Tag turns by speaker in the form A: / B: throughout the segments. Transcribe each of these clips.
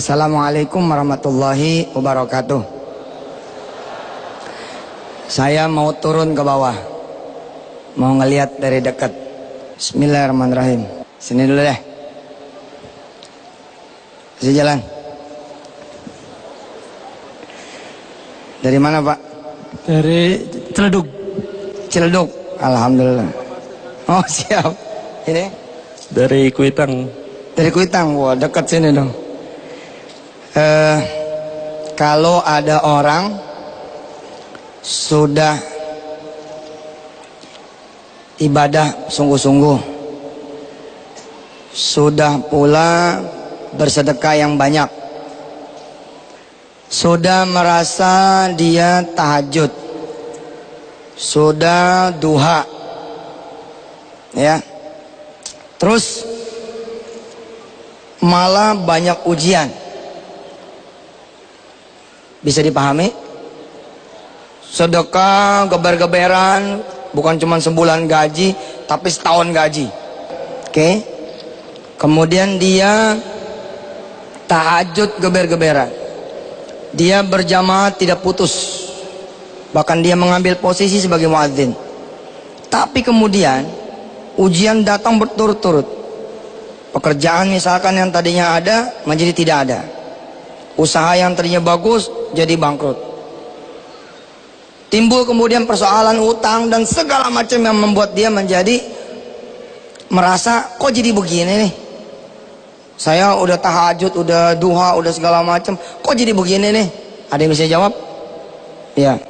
A: Assalamualaikum warahmatullahi wabarakatuh. Saya mau turun ke bawah, mau ngelihat dari dekat. Bismillahirrahmanirrahim. Sini dulu deh. Kasih jalan. Dari mana Pak?
B: Dari Ciledug.
A: Ciledug. Alhamdulillah. Oh siap. Ini?
B: Dari Kuitang.
A: Dari Kuitang. Wah dekat sini dong. Kalau ada orang sudah ibadah sungguh-sungguh, sudah pula bersedekah yang banyak, sudah merasa dia tahajud, sudah duha, ya, terus malah banyak ujian. Bisa dipahami? Sedekah geber-geberan, bukan cuma sebulan gaji, tapi setahun gaji. Oke? Kemudian dia tahajud geber-geberan. Dia berjamaah tidak putus. Bahkan dia mengambil posisi sebagai muadzin. Tapi kemudian ujian datang berturut-turut. Pekerjaan misalkan yang tadinya ada menjadi tidak ada. Usaha yang tadinya bagus jadi bangkrut. Timbul kemudian persoalan utang dan segala macam yang membuat dia menjadi merasa kok jadi begini nih. Saya udah tahajud, udah duha, udah segala macam, kok jadi begini nih? Ada yang bisa jawab? Ya.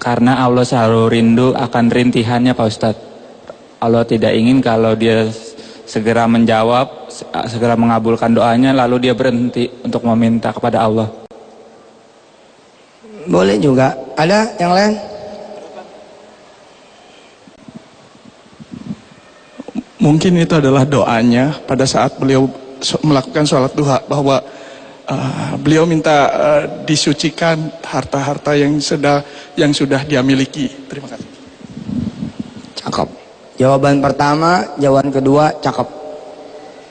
C: Karena Allah selalu rindu akan rintihannya Pak Ustadz. Allah tidak ingin kalau dia segera menjawab, segera mengabulkan doanya, lalu dia berhenti untuk meminta kepada Allah.
A: Boleh juga. Ada yang lain?
B: Mungkin itu adalah doanya pada saat beliau melakukan sholat duha, bahwa beliau minta disucikan harta-harta yang sudah dia miliki. Terima kasih.
A: Cakep. Jawaban pertama, jawaban kedua cakep.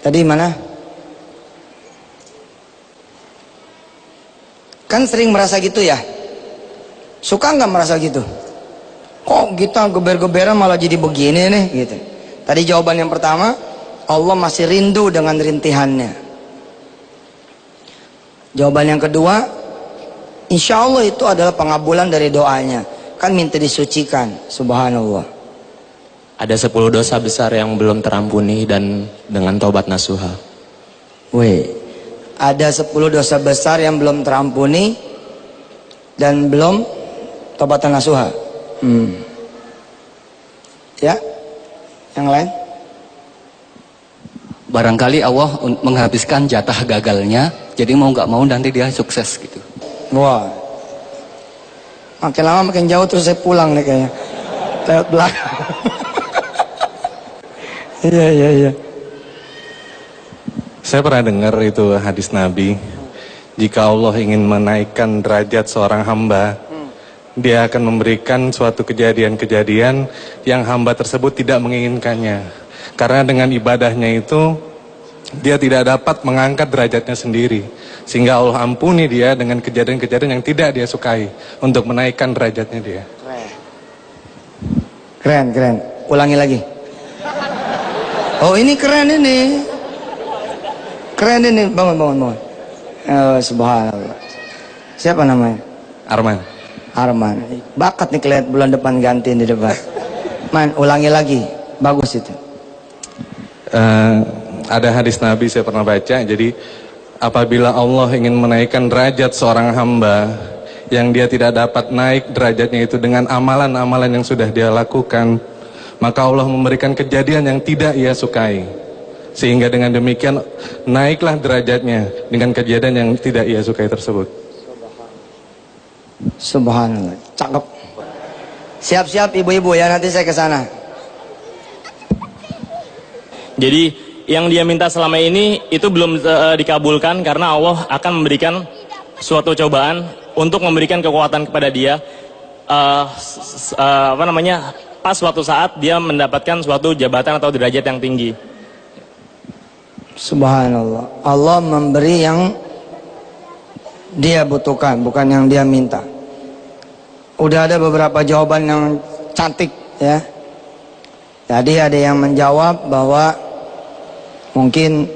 A: Tadi mana? Kan sering merasa gitu ya? Suka nggak merasa gitu? Kok kita geber-geberan malah jadi begini nih gitu. Tadi jawaban yang pertama, Allah masih rindu dengan rintihannya. Jawaban yang kedua, insya Allah itu adalah pengabulan dari doanya. Kan minta disucikan, subhanallah.
D: Ada 10 dosa besar yang belum terampuni dan dengan tobat nasuha.
A: Weh, ada 10 dosa besar yang belum terampuni dan belum tobat nasuha. Ya, yang lain?
E: Barangkali Allah menghabiskan jatah gagalnya, jadi mau nggak mau nanti dia sukses gitu.
A: Wah, makin lama makin jauh terus saya pulang nih kayaknya. Lewat belakang. Iya.
F: Saya pernah dengar itu hadis Nabi, jika Allah ingin menaikkan derajat seorang hamba, dia akan memberikan suatu kejadian-kejadian yang hamba tersebut tidak menginginkannya. Karena dengan ibadahnya itu, dia tidak dapat mengangkat derajatnya sendiri. Sehingga Allah ampuni dia dengan kejadian-kejadian yang tidak dia sukai, untuk menaikkan derajatnya dia.
A: Keren. Ulangi lagi. Oh ini keren ini. Keren ini. Bangun. Oh, subhanallah. Siapa namanya? Arman. Bakat nih kelihatan bulan depan gantiin di depan. Man, ulangi lagi. Bagus itu.
F: Ada hadis Nabi saya pernah baca. Jadi apabila Allah ingin menaikkan derajat seorang hamba yang dia tidak dapat naik derajatnya itu dengan amalan-amalan yang sudah dia lakukan, maka Allah memberikan kejadian yang tidak ia sukai, sehingga dengan demikian naiklah derajatnya dengan kejadian yang tidak ia sukai tersebut.
A: Subhanallah, cakep. Siap-siap ibu-ibu ya, nanti saya ke sana.
G: Jadi yang dia minta selama ini itu belum dikabulkan, karena Allah akan memberikan suatu cobaan untuk memberikan kekuatan kepada dia. Pas suatu saat dia mendapatkan suatu jabatan atau derajat yang tinggi.
A: Subhanallah. Allah memberi yang dia butuhkan, bukan yang dia minta. Udah ada beberapa jawaban yang cantik ya. Tadi ada yang menjawab bahwa mungkin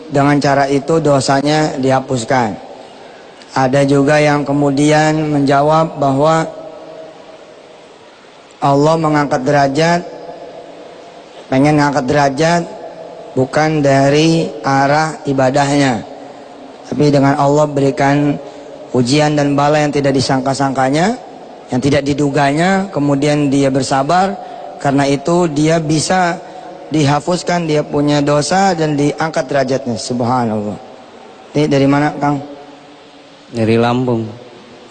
A: dengan cara itu dosanya dihapuskan. Ada juga yang kemudian menjawab bahwa Allah mengangkat derajat, pengen ngangkat derajat bukan dari arah ibadahnya, tapi dengan Allah berikan ujian dan bala yang tidak disangka-sangkanya, yang tidak diduganya, kemudian dia bersabar, karena itu dia bisa dihapuskan dia punya dosa dan diangkat derajatnya. Subhanallah. Ini dari mana, Kang?
E: Dari Lampung.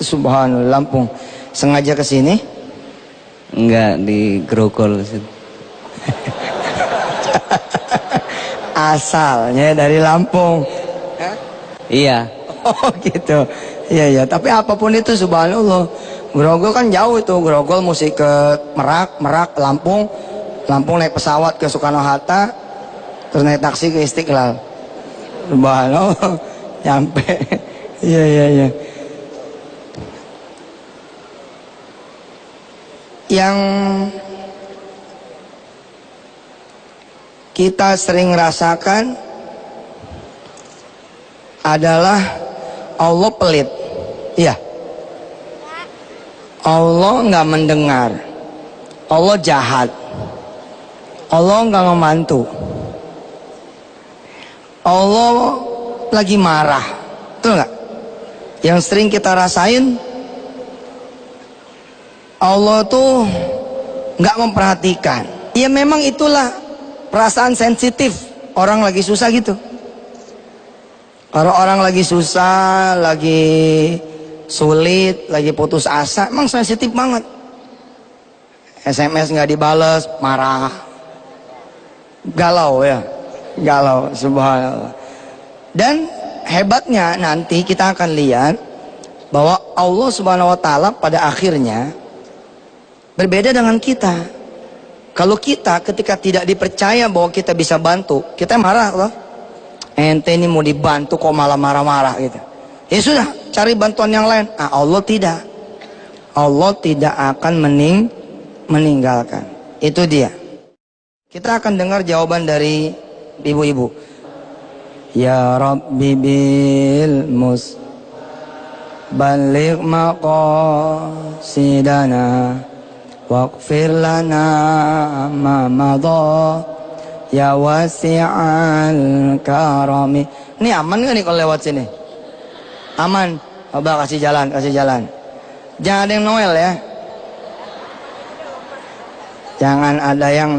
A: Subhanallah, Lampung. Sengaja ke sini?
E: Enggak, di Grogol.
A: Asalnya dari Lampung.
E: Iya.
A: Oh gitu. Iya iya, tapi apapun itu subhanallah. Grogol kan jauh itu, Grogol mesti ke Merak, Lampung naik pesawat ke Soekarno-Hatta, terus naik taksi ke Istiqlal. Subhanallah, nyampe. Iya. Yang kita sering rasakan adalah Allah pelit. Iya. Allah nggak mendengar. Allah jahat. Allah nggak membantu. Allah lagi marah. Betul nggak? Yang sering kita rasain, Allah tuh nggak memperhatikan. Ya memang itulah perasaan sensitif orang lagi susah gitu. Kalau orang lagi susah, lagi sulit, lagi putus asa, emang sensitif banget. SMS nggak dibales, marah, galau ya, galau, subhanallah. Dan hebatnya nanti kita akan lihat bahwa Allah Subhanahu Wa Taala pada akhirnya berbeda dengan kita. Kalau kita ketika tidak dipercaya bahwa kita bisa bantu, kita marah loh. Ente ini mau dibantu kok malah marah-marah gitu. Ya sudah, cari bantuan yang lain. Nah, Allah tidak. Allah tidak akan meninggalkan. Itu dia. Kita akan dengar jawaban dari ibu-ibu. Ya Rabbi bil mus baligh maqasidana waghfir lana ma madha ya wasi'al karami. Ini aman gak nih kalau lewat sini? Aman. Coba kasih jalan. Jangan ada yang Noel ya. Jangan ada yang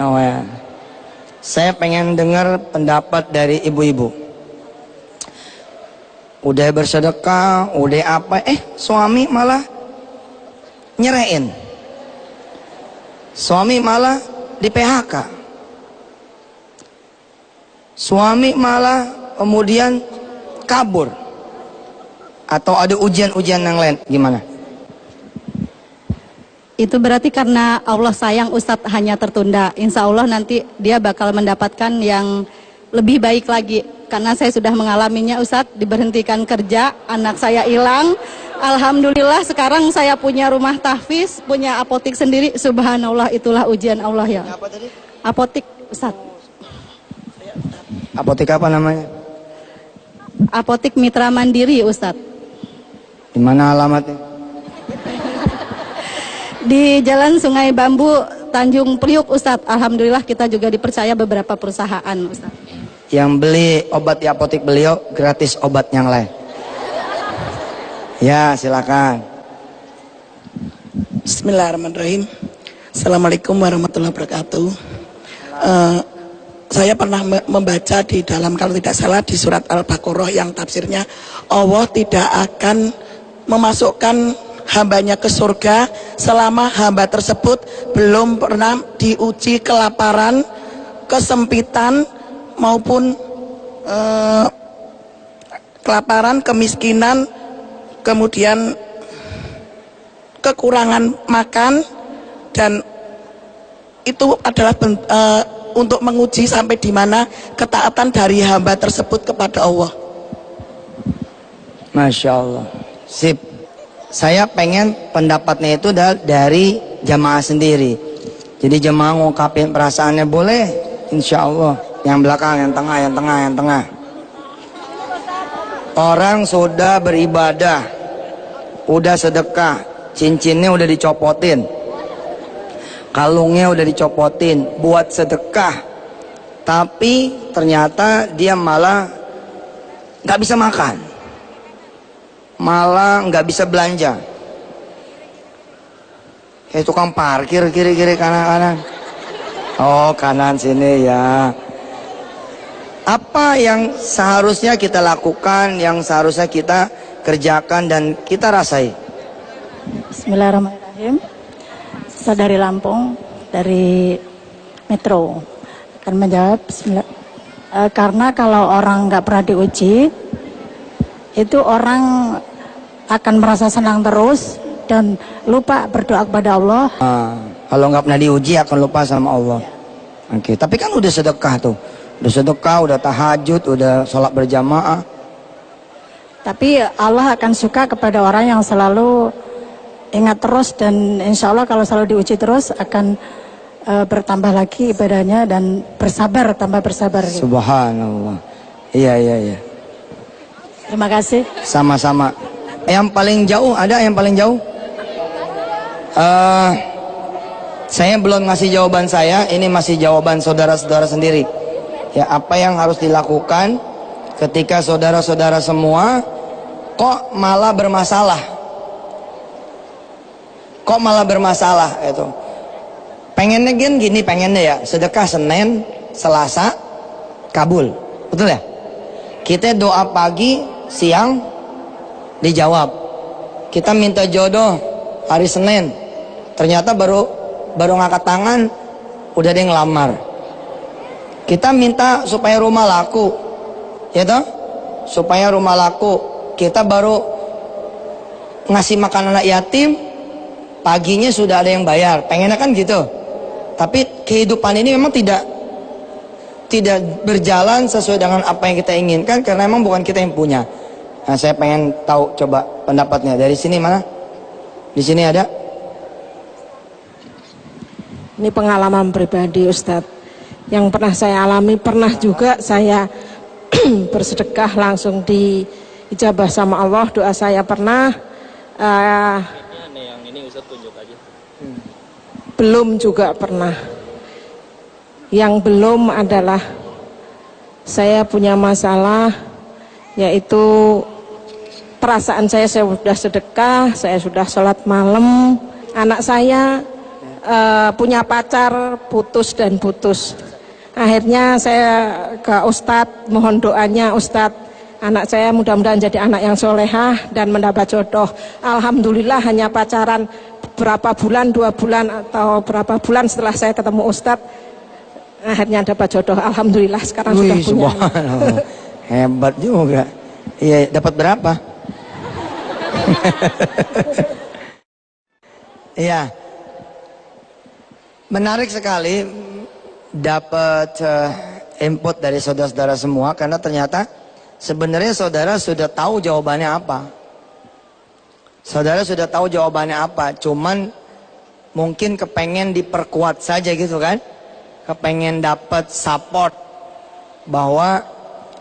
A: Noel. Saya pengen dengar pendapat dari ibu-ibu. Udah bersedekah, udah apa, suami malah nyerain. Suami malah di PHK. Suami malah kemudian kabur. Atau ada ujian-ujian yang lain, gimana?
H: Itu berarti karena Allah sayang Ustadz hanya tertunda. Insya Allah nanti dia bakal mendapatkan yang lebih baik lagi. Karena saya sudah mengalaminya Ustadz, diberhentikan kerja, anak saya hilang. Alhamdulillah sekarang saya punya rumah tahfiz, punya apotik sendiri. Subhanallah, itulah ujian Allah ya.
A: Apa tadi?
H: Apotik Ustadz.
A: Apotik apa namanya?
H: Apotik Mitra Mandiri Ustadz.
A: Di mana alamatnya?
H: Di Jalan Sungai Bambu, Tanjung Priuk Ustadz. Alhamdulillah kita juga dipercaya beberapa perusahaan Ustadz.
A: Yang beli obat di apotik beliau gratis obat yang lain. Ya silakan.
I: Bismillahirrahmanirrahim. Assalamualaikum warahmatullahi wabarakatuh. Saya pernah membaca di dalam, kalau tidak salah, di surat Al-Baqarah yang tafsirnya Allah tidak akan memasukkan hambanya ke surga selama hamba tersebut belum pernah diuji kelaparan, kesempitan maupun kelaparan, kemiskinan, kemudian kekurangan makan, dan itu adalah untuk menguji sampai di mana ketaatan dari hamba tersebut kepada Allah.
A: Masya Allah. Sip. Saya pengen pendapatnya itu dari jamaah sendiri. Jadi jemaah ngungkapin perasaannya boleh, insya Allah. Yang belakang, yang tengah, yang tengah, yang tengah. Orang sudah beribadah, udah sedekah, cincinnya udah dicopotin, kalungnya udah dicopotin, buat sedekah. Tapi ternyata dia malah nggak bisa makan, malah nggak bisa belanja. Kayak tukang parkir kiri-kiri kanan-kanan. Oh kanan sini ya. Apa yang seharusnya kita lakukan, yang seharusnya kita kerjakan dan kita rasai?
J: Bismillahirrahmanirrahim. Saya dari Lampung, dari Metro. Akan menjawab karena kalau orang nggak pernah diuji, itu orang akan merasa senang terus dan lupa berdoa kepada Allah.
A: Kalau nggak pernah diuji akan lupa sama Allah. Oke, tapi kan udah sedekah tuh, udah sedekah, udah tahajud, udah sholat berjamaah.
J: Tapi Allah akan suka kepada orang yang selalu ingat terus, dan insya Allah kalau selalu diuji terus akan bertambah lagi ibadahnya dan bersabar, tambah bersabar.
A: Subhanallah. Iya, iya, iya.
J: Terima kasih.
A: Sama-sama. Yang paling jauh, ada yang paling jauh? Saya belum ngasih jawaban saya, ini masih jawaban saudara-saudara sendiri. Ya, apa yang harus dilakukan ketika saudara-saudara semua kok malah bermasalah? Kok malah bermasalah itu? Pengennya gini, pengennya ya, sedekah Senin, Selasa, kabul. Betul ya? Kita doa pagi, siang, dijawab. Kita minta jodoh hari Senin, ternyata baru ngangkat tangan udah ada yang ngelamar. Kita minta supaya rumah laku, ya toh? Supaya rumah laku, kita baru ngasih makan anak yatim, paginya sudah ada yang bayar. Pengennya kan gitu. Tapi kehidupan ini memang tidak berjalan sesuai dengan apa yang kita inginkan, karena memang bukan kita yang punya. Nah, saya pengen tahu coba pendapatnya dari sini. Mana? Di sini ada?
K: Ini pengalaman pribadi Ustadz yang pernah saya alami. Pernah juga saya bersedekah langsung diijabah sama Allah. Doa saya pernah
G: yang ini Ustadz tunjuk aja.
K: Belum juga pernah. Yang belum adalah saya punya masalah, yaitu perasaan saya sudah sedekah, saya sudah sholat malam, anak saya punya pacar, putus dan putus. Akhirnya saya ke Ustadz, mohon doanya Ustadz, anak saya mudah-mudahan jadi anak yang solehah dan mendapat jodoh. Alhamdulillah hanya pacaran berapa bulan, 2 bulan atau berapa bulan setelah saya ketemu Ustadz, akhirnya dapat jodoh. Alhamdulillah sekarang sudah punya.
A: Hebat juga. Iya, dapat berapa? Iya. Menarik sekali dapat input dari saudara-saudara semua, karena ternyata sebenarnya saudara sudah tahu jawabannya apa. Saudara sudah tahu jawabannya apa, cuman mungkin kepengen diperkuat saja gitu kan. Kepengen dapat support bahwa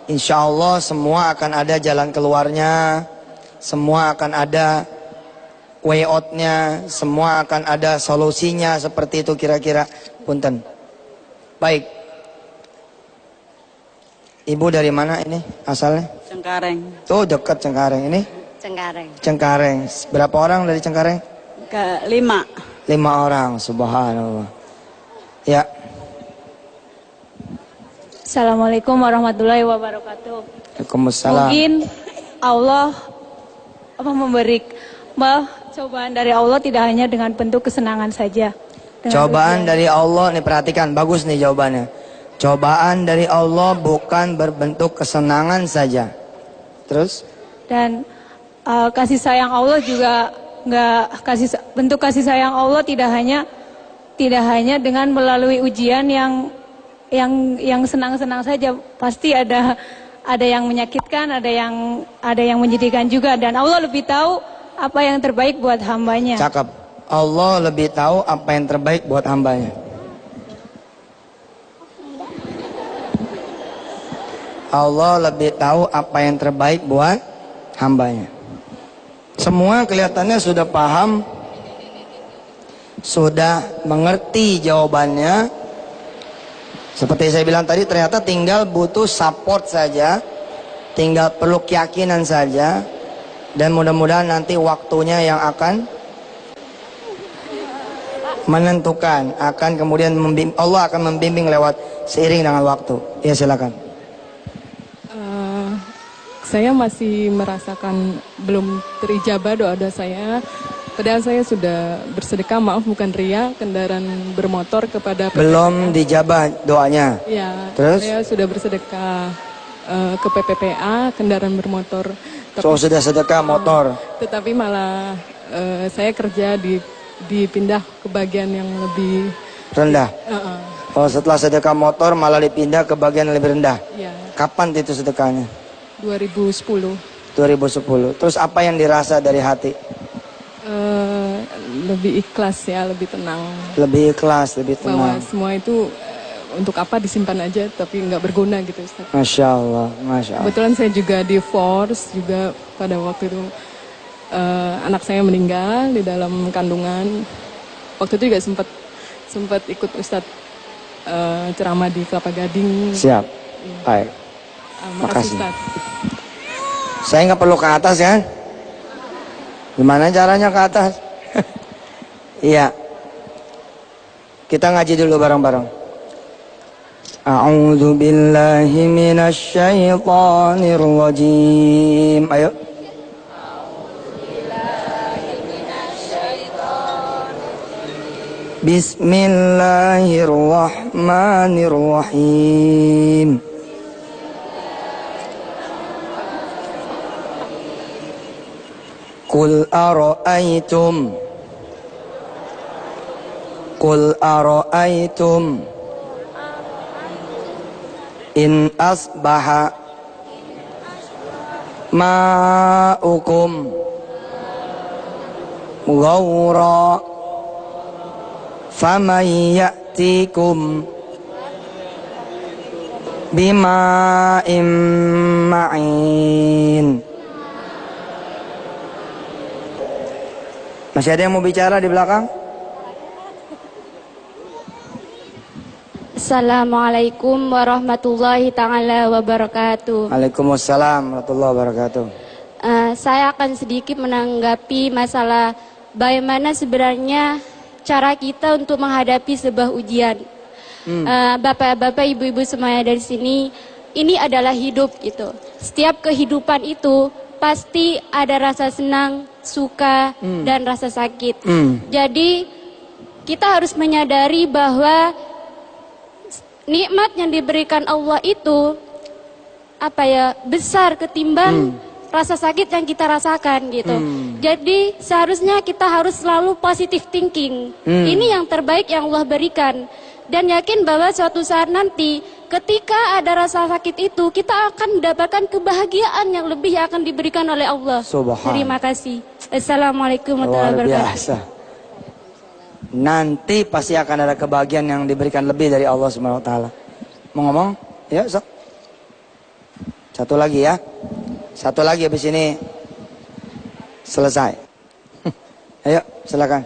A: insya Allah semua akan ada jalan keluarnya, semua akan ada way out-nya, semua akan ada solusinya, seperti itu kira-kira. Punten. Baik. Ibu dari mana ini asalnya?
L: Cengkareng.
A: Tuh dekat Cengkareng ini.
L: Cengkareng.
A: Cengkareng. Berapa orang dari Cengkareng?
L: Ke 5.
A: 5 orang. Subhanallah. Ya.
M: Assalamualaikum warahmatullahi wabarakatuh.
A: Waalaikumsalam.
M: Mungkin Allah memberi cobaan dari Allah tidak hanya dengan bentuk kesenangan saja.
A: Cobaan dari Allah, nih perhatikan, bagus nih jawabannya. Cobaan dari Allah bukan berbentuk kesenangan saja. Terus?
M: Dan kasih sayang Allah juga bentuk kasih sayang Allah tidak hanya dengan melalui ujian yang yang senang-senang saja. Pasti ada yang menyakitkan, ada yang menyedihkan juga, dan Allah lebih tahu apa yang terbaik buat hambanya.
A: Cakep. Allah lebih tahu apa yang terbaik buat hambanya. Allah lebih tahu apa yang terbaik buat hambanya. Semua kelihatannya sudah paham, sudah mengerti jawabannya. Seperti saya bilang tadi, ternyata tinggal butuh support saja, tinggal perlu keyakinan saja, dan mudah-mudahan nanti waktunya yang akan menentukan, akan kemudian Allah akan membimbing lewat seiring dengan waktu. Ya, silakan.
N: Saya masih merasakan belum terijabah doa-doa saya. Padahal saya sudah bersedekah, maaf bukan ria, kendaraan bermotor kepada PPPA.
A: Belum dijabah doanya.
N: Ya,
A: terus?
N: Saya sudah bersedekah ke PPPA, kendaraan bermotor.
A: So, sudah sedekah motor.
N: Tetapi malah saya kerja dipindah ke bagian yang lebih
A: rendah. Oh, setelah sedekah motor malah dipindah ke bagian yang lebih rendah.
N: Ya.
A: Kapan itu sedekahnya?
N: 2010.
A: 2010. Terus apa yang dirasa dari hati?
N: Lebih ikhlas ya, lebih tenang.
A: Lebih ikhlas, lebih tenang.
N: Bahwa semua itu untuk apa disimpan aja, tapi nggak berguna gitu, Ustaz.
A: Masya Allah, Masya Allah.
N: Kebetulan saya juga divorce juga pada waktu itu. Anak saya meninggal di dalam kandungan. Waktu itu juga sempat ikut Ustadz ceramah di Kelapa Gading.
A: Siap. Baik.
N: Makasih.
A: Makasih. Saya nggak perlu ke atas kan? Gimana caranya ke atas? Iya. Kita ngaji dulu bareng-bareng. A'udzu billahi minasy syaithanir rajim. Ayo. Bismillahirrahmanirrahim. Qul ara'aytum in asbaha ma'ukum ghawra faman ya'tikum bima'in ma'in. Masih ada yang mau bicara di belakang?
O: Assalamualaikum warahmatullahi ta'ala wabarakatuh.
A: Waalaikumsalam warahmatullahi wabarakatuh.
O: Saya akan sedikit menanggapi masalah bagaimana sebenarnya cara kita untuk menghadapi sebuah ujian. Bapak-bapak, ibu-ibu semuanya dari sini, ini adalah hidup gitu. Setiap kehidupan itu pasti ada rasa senang, suka, dan rasa sakit. Jadi kita harus menyadari bahwa nikmat yang diberikan Allah itu besar ketimbang rasa sakit yang kita rasakan gitu. Jadi seharusnya kita harus selalu positive thinking. Ini yang terbaik yang Allah berikan, dan yakin bahwa suatu saat nanti ketika ada rasa sakit itu, kita akan mendapatkan kebahagiaan yang lebih yang akan diberikan oleh Allah. Terima kasih. Assalamualaikum warahmatullahi wabarakatuh.
A: Nanti pasti akan ada kebahagiaan yang diberikan lebih dari Allah Subhanahu wa taala. Mau ngomong? Ya, sok. Satu lagi ya. Satu lagi habis ini selesai. Ayo, silakan.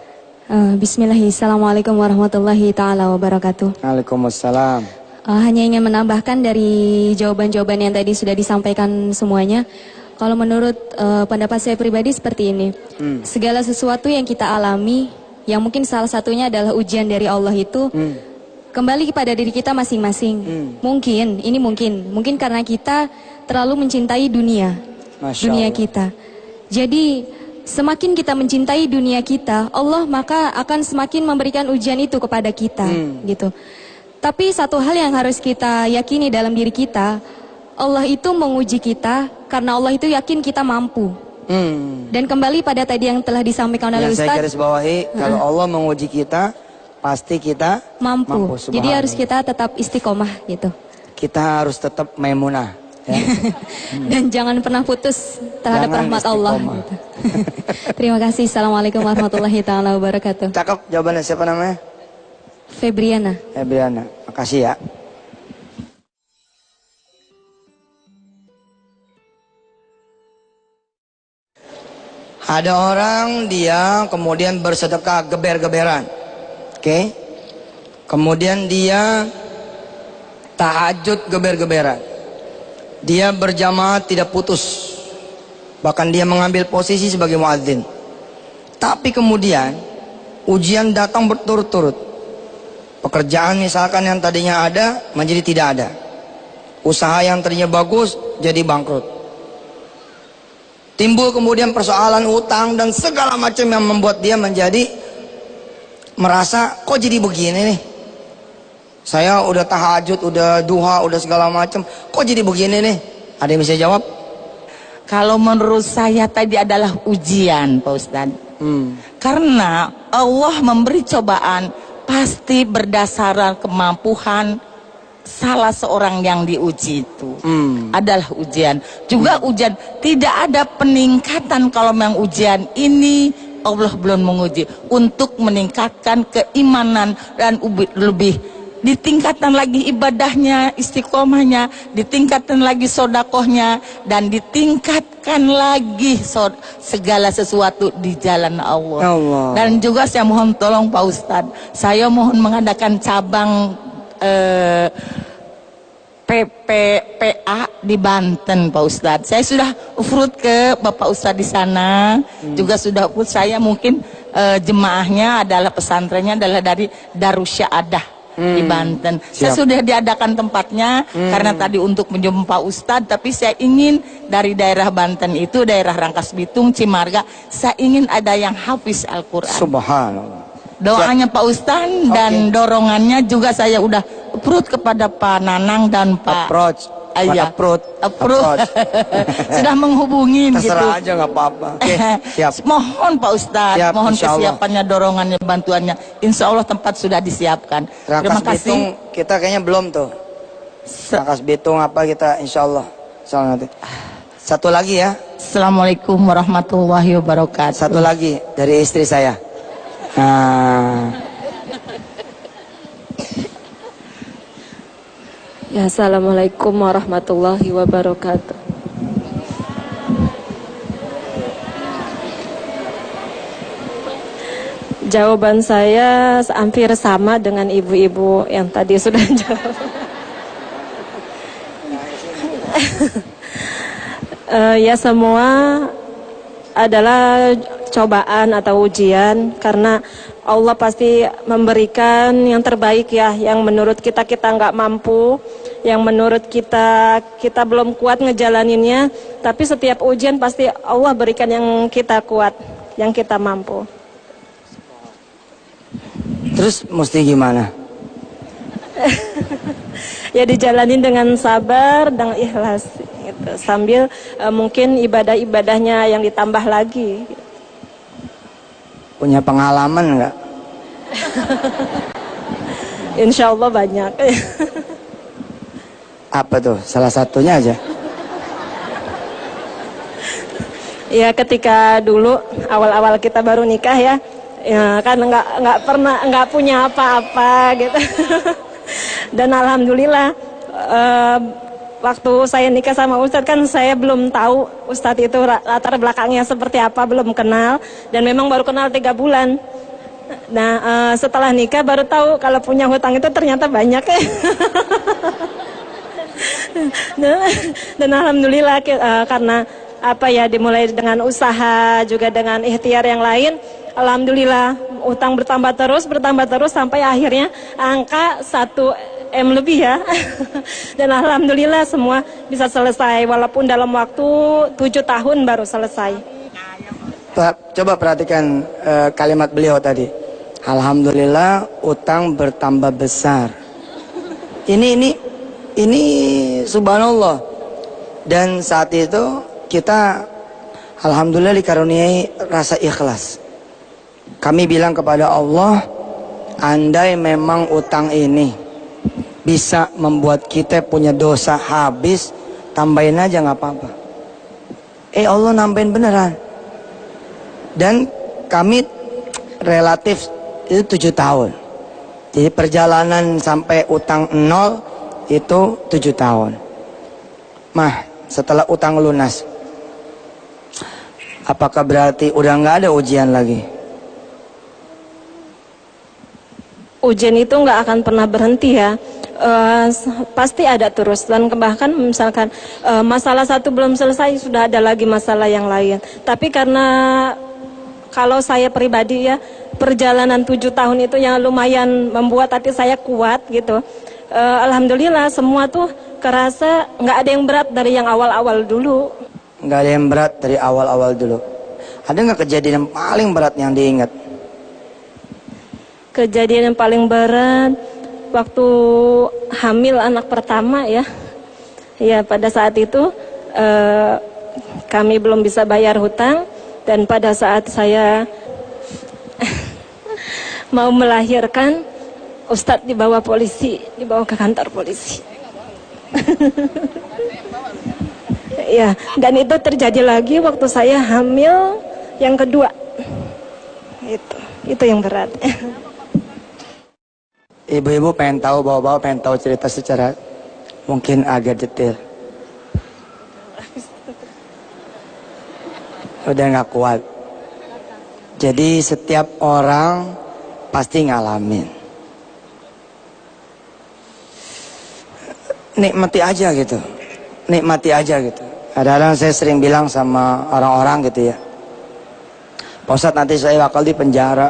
O: Bismillahirrahmanirrahim. Assalamualaikum warahmatullahi taala wabarakatuh.
A: Waalaikumsalam.
O: Hanya ingin menambahkan dari jawaban-jawaban yang tadi sudah disampaikan semuanya. Kalau menurut pendapat saya pribadi seperti ini. Segala sesuatu yang kita alami, yang mungkin salah satunya adalah ujian dari Allah itu, kembali kepada diri kita masing-masing. Mungkin karena kita terlalu mencintai dunia kita. Jadi semakin kita mencintai dunia kita, Allah maka akan semakin memberikan ujian itu kepada kita, gitu. Tapi satu hal yang harus kita yakini dalam diri kita, Allah itu menguji kita karena Allah itu yakin kita mampu. Dan kembali pada tadi yang telah disampaikan oleh Ustaz.
A: Saya garis bawahi, kalau Allah menguji kita, pasti kita
O: mampu. Jadi
A: subhanallah.
O: harus kita tetap istiqomah gitu.
A: Kita harus tetap maimunah. Ya.
O: Dan jangan pernah putus terhadap
A: Jangan
O: rahmat Allah.
A: istiqomah.
O: Gitu. Terima kasih. Assalamualaikum warahmatullahi taala wabarakatuh.
A: Cakep jawabannya, siapa namanya?
O: Febriana.
A: Febriana. Makasih ya. Ada orang dia kemudian bersedekah geber-geberan. Oke. Kemudian dia tahajud geber-geberan. Dia berjamaah tidak putus. Bahkan dia mengambil posisi sebagai muadzin. Tapi kemudian ujian datang berturut-turut. Pekerjaan misalkan yang tadinya ada menjadi tidak ada. Usaha yang tadinya bagus jadi bangkrut. Timbul kemudian persoalan utang dan segala macam yang membuat dia menjadi merasa kok jadi begini nih. Saya udah tahajud, udah duha, udah segala macam, kok jadi begini nih? Ada yang bisa jawab?
P: Kalau menurut saya tadi adalah ujian, Pak Ustadz. Karena Allah memberi cobaan pasti berdasarkan kemampuan salah seorang yang diuji itu adalah ujian. Juga ujian, tidak ada peningkatan kalau memang ujian ini Allah belum menguji untuk meningkatkan keimanan dan lebih ditingkatkan lagi ibadahnya, istiqomahnya, ditingkatkan lagi sodakohnya, dan ditingkatkan lagi segala sesuatu di jalan Allah. Dan juga saya mohon tolong Pak Ustadz, saya mohon mengadakan cabang PPPA di Banten, Pak Ustadz. Saya sudah urut ke Bapak Ustadz di sana, juga sudah urut. Saya mungkin jemaahnya adalah pesantrennya adalah dari Darussyahadah di Banten. Saya sudah diadakan tempatnya karena tadi untuk menjemput Pak Ustadz, tapi saya ingin dari daerah Banten itu, daerah Rangkas Bitung, Cimarga, saya ingin ada yang hafiz Al-Quran.
A: Subhanallah.
P: Doanya Pak Ustadz dan dorongannya juga saya udah approve kepada Pak Nanang dan Pak approve. Sudah menghubungin
A: Terserah
P: gitu.
A: aja nggak apa-apa. Oke, siap.
P: Mohon Pak Ustadz,
A: Siap,
P: mohon
A: insya Allah.
P: kesiapannya, dorongannya, bantuannya. Insya Allah tempat sudah disiapkan. Terima
A: Rangkas Bitung
P: kasih.
A: kita kayaknya belum tuh. Rangkas Bitung apa kita insya Allah. Nanti. Satu lagi ya.
P: Assalamualaikum warahmatullahi wabarakatuh.
A: Satu lagi dari istri saya.
Q: Ya, Assalamualaikum warahmatullahi wabarakatuh. Jawaban saya hampir sama dengan ibu-ibu yang tadi sudah jawab. Ya, semua adalah cobaan atau ujian, karena Allah pasti memberikan yang terbaik ya, yang menurut kita nggak mampu, yang menurut kita belum kuat ngejalaninnya, tapi setiap ujian pasti Allah berikan yang kita kuat, yang kita mampu.
A: Terus mesti gimana?
Q: Ya, dijalanin dengan sabar dan ikhlas gitu. Sambil mungkin ibadah-ibadahnya yang ditambah lagi.
A: Punya pengalaman nggak?
Q: Insya Allah banyak.
A: Apa tuh? Salah satunya aja.
Q: Ya, ketika dulu awal-awal kita baru nikah ya kan nggak punya apa-apa gitu. Dan alhamdulillah waktu saya nikah sama Ustadz kan saya belum tahu Ustadz itu latar belakangnya seperti apa, belum kenal, dan memang baru kenal 3 bulan. Nah, setelah nikah baru tahu kalau punya hutang itu ternyata banyak. Dan alhamdulillah karena apa ya, dimulai dengan usaha juga dengan ikhtiar yang lain, alhamdulillah utang bertambah terus sampai akhirnya angka 1 M lebih ya. Dan alhamdulillah semua bisa selesai walaupun dalam waktu 7 tahun baru selesai.
A: Coba perhatikan kalimat beliau tadi. Alhamdulillah utang bertambah besar. Ini subhanallah. Dan saat itu kita alhamdulillah dikaruniai rasa ikhlas. Kami bilang kepada Allah, andai memang utang ini bisa membuat kita punya dosa habis, tambahin aja nggak apa-apa. Allah nambahin beneran. Dan kami relatif itu 7 tahun. Jadi perjalanan sampai utang 0 itu 7 tahun. Setelah utang lunas, apakah berarti udah nggak ada ujian lagi?
Q: Ujian itu nggak akan pernah berhenti ya. Pasti ada terus, dan bahkan misalkan masalah satu belum selesai sudah ada lagi masalah yang lain. Tapi karena kalau saya pribadi ya, perjalanan 7 tahun itu yang lumayan membuat hati saya kuat gitu. Alhamdulillah semua tuh kerasa nggak ada yang berat dari yang awal-awal dulu.
A: Nggak ada yang berat dari awal-awal dulu. Ada nggak kejadian yang paling berat yang diingat?
Q: Kejadian yang paling berat waktu hamil anak pertama ya. Ya pada saat itu kami belum bisa bayar hutang, dan pada saat saya mau melahirkan, Ustadz dibawa polisi, dibawa ke kantor polisi. Ya, dan itu terjadi lagi waktu saya hamil yang kedua. Itu yang berat.
A: Ibu-ibu pengen tahu, bapak-bapak pengen tahu cerita secara mungkin agak detail. Udah nggak kuat. Jadi setiap orang pasti ngalamin. Nikmati aja gitu. Nikmati aja gitu. Kadang-kadang saya sering bilang sama orang-orang gitu ya, Pak Ustadz, nanti saya bakal di penjara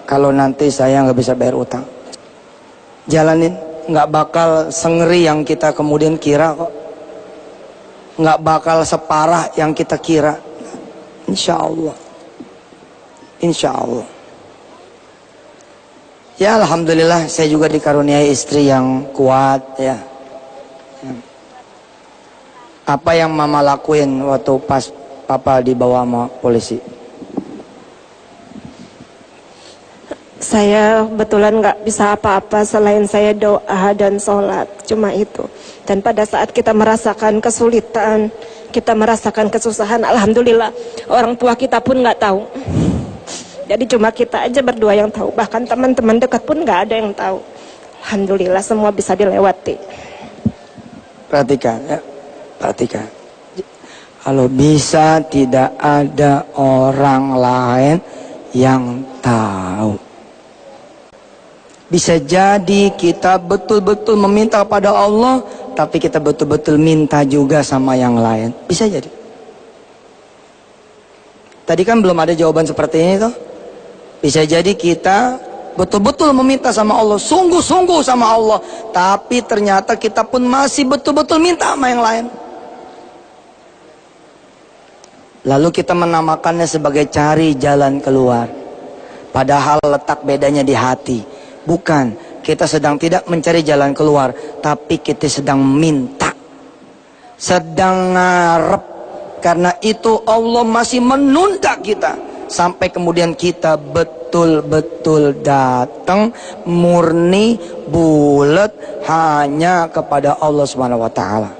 A: kalau nanti saya nggak bisa bayar utang. Jalanin, nggak bakal sengeri yang kita kemudian kira kok. Nggak bakal separah yang kita kira. Insya Allah. Insya Allah. Ya alhamdulillah saya juga dikaruniai istri yang kuat ya. Apa yang mama lakuin waktu pas papa dibawa sama polisi?
Q: Saya betulan nggak bisa apa-apa selain saya doa dan sholat, cuma itu. Dan pada saat kita merasakan kesulitan, kita merasakan kesusahan, alhamdulillah orang tua kita pun nggak tahu. Jadi cuma kita aja berdua yang tahu, bahkan teman-teman dekat pun nggak ada yang tahu. Alhamdulillah semua bisa dilewati.
A: Perhatikan ya, perhatikan. Kalau bisa tidak ada orang lain yang tahu. Bisa jadi kita betul-betul meminta kepada Allah, tapi kita betul-betul minta juga sama yang lain. Bisa jadi. Tadi kan belum ada jawaban seperti ini toh. Bisa jadi kita betul-betul meminta sama Allah, sungguh-sungguh sama Allah, tapi ternyata kita pun masih betul-betul minta sama yang lain. Lalu kita menamakannya sebagai cari jalan keluar. Padahal letak bedanya di hati. Bukan, kita sedang tidak mencari jalan keluar, tapi kita sedang minta, sedang ngarep. Karena itu Allah masih menunda kita sampai kemudian kita betul-betul datang murni bulat hanya kepada Allah Subhanahu wa taala.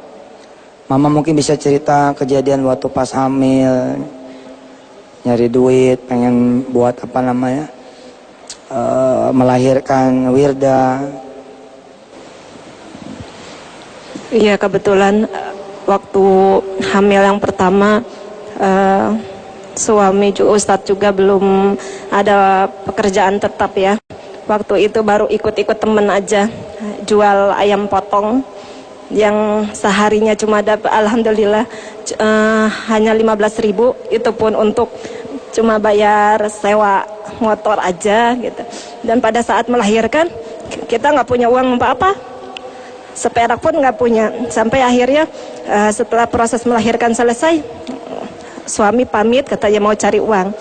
A: Mama mungkin bisa cerita kejadian waktu pas hamil, nyari duit, pengen buat apa namanya? Melahirkan Wirda.
Q: Iya, kebetulan waktu hamil yang pertama suami Ustadz juga belum ada pekerjaan tetap ya. Waktu itu baru ikut-ikut temen aja jual ayam potong yang seharinya cuma dapat alhamdulillah hanya 15.000, itu pun untuk cuma bayar sewa motor aja gitu. Dan pada saat melahirkan kita nggak punya uang apa-apa, seperak pun nggak punya. Sampai akhirnya setelah proses melahirkan selesai, suami pamit katanya mau cari uang.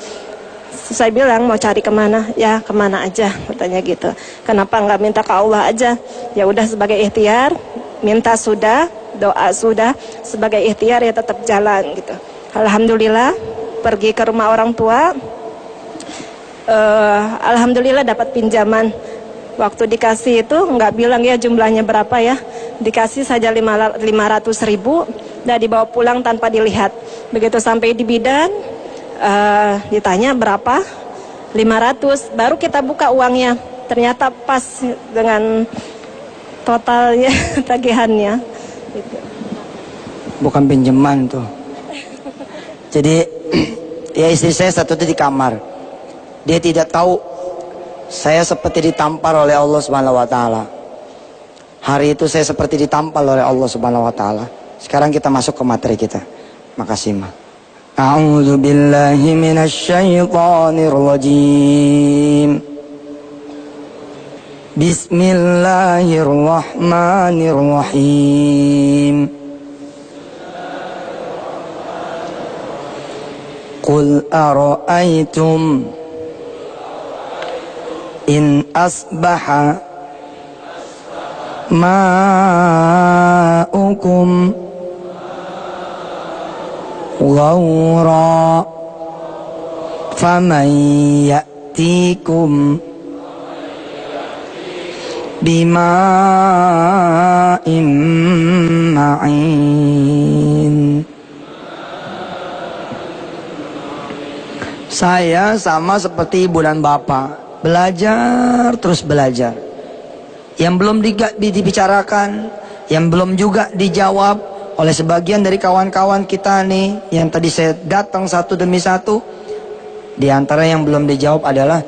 Q: Saya bilang mau cari kemana? Ya kemana aja katanya gitu. Kenapa nggak minta ke Allah aja? Ya udah sebagai ikhtiar, minta sudah, doa sudah, sebagai ikhtiar ya tetap jalan gitu. Alhamdulillah pergi ke rumah orang tua, alhamdulillah dapat pinjaman Waktu dikasih itu nggak bilang ya jumlahnya berapa ya, dikasih saja 500.000, dan dibawa pulang tanpa dilihat. Begitu sampai di bidan, ditanya berapa, 500, baru kita buka uangnya, ternyata pas dengan totalnya tagihannya.
A: Bukan pinjaman tuh. Jadi ya istri saya satu itu di kamar, dia tidak tahu saya seperti ditampar oleh Allah Subhanahu wa taala. Hari itu saya seperti ditampar oleh Allah Subhanahu wa taala. Sekarang kita masuk ke materi kita. Makasih, Ma. A'udzu billahi minasy syaithanir rajim. Bismillahirrahmanirrahim. Qul ara'aytum in asbaha ma'ukum ghawra faman ya'tikum bima'in ma'in. Saya sama seperti ibu dan bapak, belajar terus belajar. Yang belum dibicarakan, yang belum juga dijawab oleh sebagian dari kawan-kawan kita nih, yang tadi saya datang satu demi satu. Di antara yang belum dijawab adalah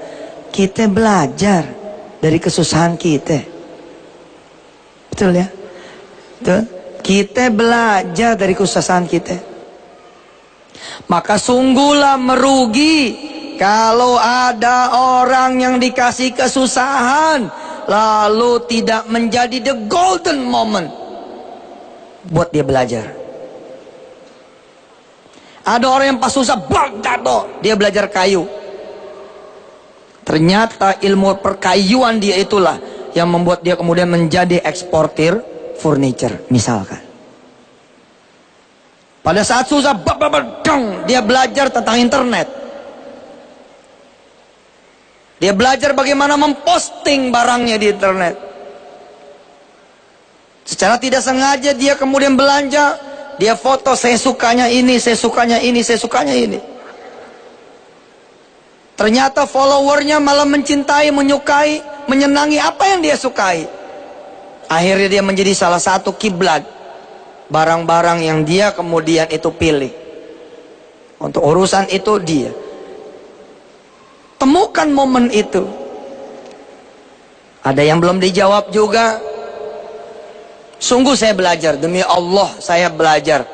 A: kita belajar dari kesusahan kita. Betul ya? Betul? Kita belajar dari kesusahan kita. Maka sungguhlah merugi kalau ada orang yang dikasih kesusahan lalu tidak menjadi the golden moment buat dia belajar. Ada orang yang pas susah jatuh, dia belajar kayu. Ternyata ilmu perkayuan dia itulah yang membuat dia kemudian menjadi eksportir furniture misalkan. Pada saat susah, dia belajar tentang internet. Dia belajar bagaimana memposting barangnya di internet. Secara tidak sengaja dia kemudian belanja, dia foto, saya sukanya ini, saya sukanya ini, saya sukanya ini. Ternyata followernya malah mencintai, menyukai, menyenangi apa yang dia sukai. Akhirnya dia menjadi salah satu kiblat barang-barang yang dia kemudian itu pilih. Untuk urusan itu dia. Temukan momen itu. Ada yang belum dijawab juga. Sungguh saya belajar, demi Allah saya belajar.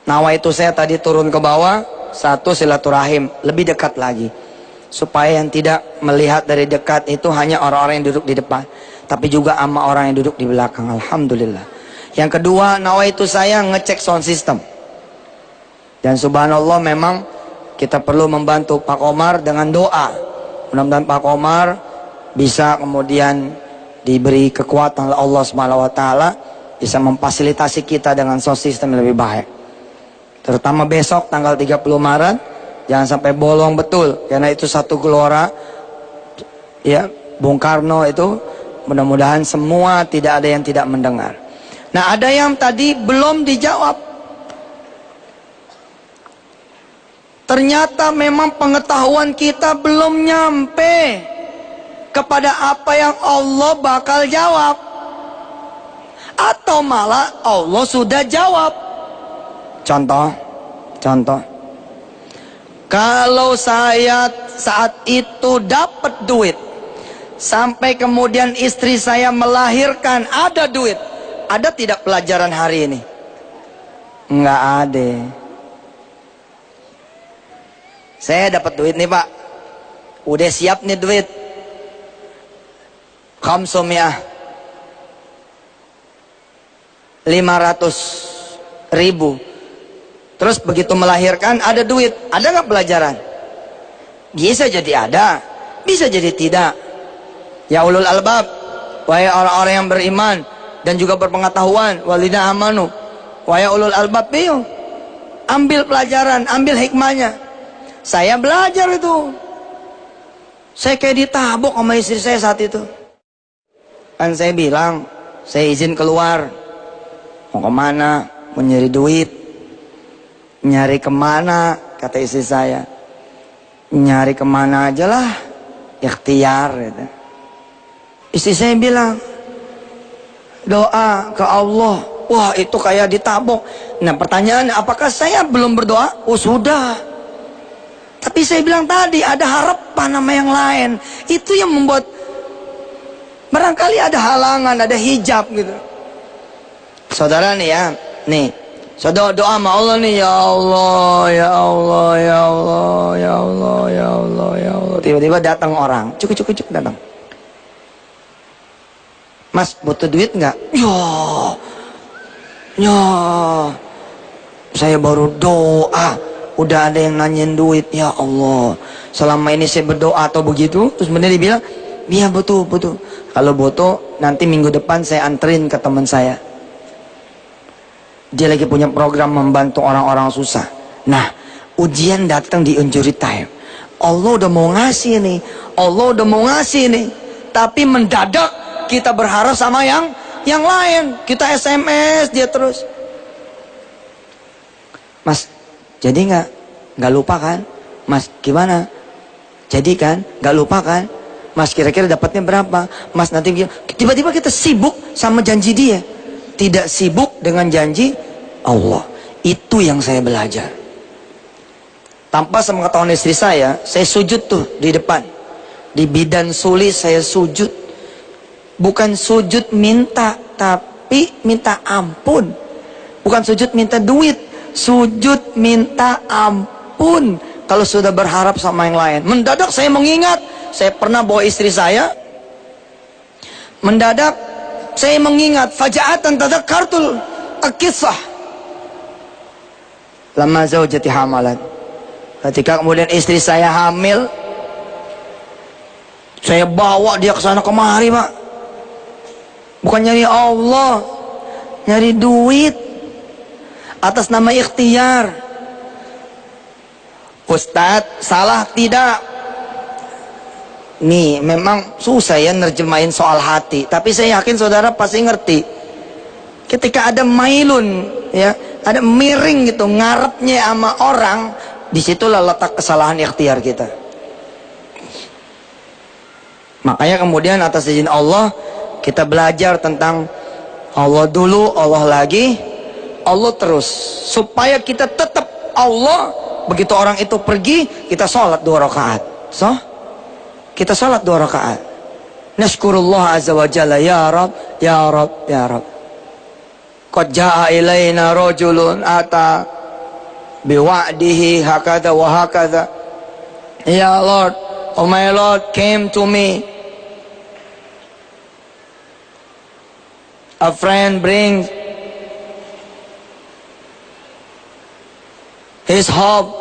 A: Nawa itu saya tadi turun ke bawah, satu silaturahim, lebih dekat lagi. Supaya yang tidak melihat dari dekat itu hanya orang-orang yang duduk di depan, tapi juga sama orang yang duduk di belakang. Alhamdulillah. Yang kedua, nawa itu saya ngecek sound system. Dan subhanallah memang kita perlu membantu Pak Komar dengan doa. Mudah-mudahan Pak Komar bisa kemudian diberi kekuatan oleh Allah SWT, bisa memfasilitasi kita dengan sound system yang lebih baik. Terutama besok tanggal 30 Maret, jangan sampai bolong betul, karena itu satu gelora ya Bung Karno itu. Mudah-mudahan semua tidak ada yang tidak mendengar. Nah, ada yang tadi belum dijawab. Ternyata memang pengetahuan kita belum nyampe kepada apa yang Allah bakal jawab. Atau malah Allah sudah jawab. Contoh. Kalau saya saat itu dapat duit, sampai kemudian istri saya melahirkan, ada duit. Ada tidak pelajaran hari ini? Enggak ada. Saya dapat duit nih Pak. Udah siap nih duit. 500.000. Terus begitu melahirkan ada duit. Ada nggak pelajaran? Bisa jadi ada, bisa jadi tidak. Ya ulul albab, wahai orang-orang yang beriman dan juga berpengetahuan, walidina amanu, wahai ulul albab, ayo ambil pelajaran, ambil hikmahnya. Saya belajar itu. Saya kayak ditabok sama istri saya saat itu. Kan saya bilang, saya izin keluar. Mau kemana? Mau nyari duit. Nyari kemana? Kata istri saya. Nyari kemana aja lah. Ikhtiar. Gitu. Istri saya bilang, doa ke Allah. Wah, itu kayak ditabok. Nah, pertanyaannya, apakah saya belum berdoa? Oh, sudah. Tapi saya bilang tadi, ada harapan sama yang lain. Itu yang membuat barangkali ada halangan, ada hijab gitu. Saudara nih ya, nih. Saudara doa sama Allah nih, ya Allah, ya Allah, ya Allah, ya Allah, ya Allah, ya Allah. Tiba-tiba datang orang, cukup datang. Mas, butuh duit nggak? Ya, saya baru doa. Udah ada yang nanyain duit, ya Allah. Selama ini saya berdoa atau begitu, terus bener dia bilang, iya butuh. Kalau butuh, nanti minggu depan saya anterin ke teman saya. Dia lagi punya program membantu orang-orang susah. Nah, ujian datang di injury time. Allah udah mau ngasih nih, tapi mendadak kita berharap sama yang lain. Kita SMS dia terus. Mas, jadi nggak lupa kan? Mas, gimana? Jadi kan? Nggak lupa kan? Mas, kira-kira dapatnya berapa? Mas, nanti tiba-tiba kita sibuk sama janji dia, tidak sibuk dengan janji Allah. Itu yang saya belajar. Tanpa sepengetahuan istri saya sujud tuh di depan, di bidan suli saya sujud. Bukan sujud minta, tapi minta ampun. Bukan sujud minta duit, sujud minta ampun. Kalau sudah berharap sama yang lain. Mendadak saya mengingat, saya pernah bawa istri saya. Mendadak saya mengingat, faja'atan tadakkartul kisah. Lama zaujati hamalan. Ketika kemudian istri saya hamil, saya bawa dia ke sana kemari, Pak. Bukan nyari Allah, nyari duit atas nama ikhtiar. Ustadz, salah tidak? Nih, memang susah ya nerjemahin soal hati, tapi saya yakin saudara pasti ngerti. Ketika ada mailun, ya, ada miring gitu, ngarepnya sama orang, disitulah letak kesalahan ikhtiar kita. Makanya kemudian atas izin Allah, kita belajar tentang Allah dulu, Allah lagi, Allah terus. Supaya kita tetap Allah, begitu orang itu pergi, kita sholat 2 rakaat. Kita sholat 2 rakaat. Nashkurullah azza wa jalla, ya Rab, ya Rab, ya Rab. Qad ja'a ilayna rajulun ata biwa'dihi hakadha wa hakadha. Ya Lord, oh my Lord came to me. A friend brings his hope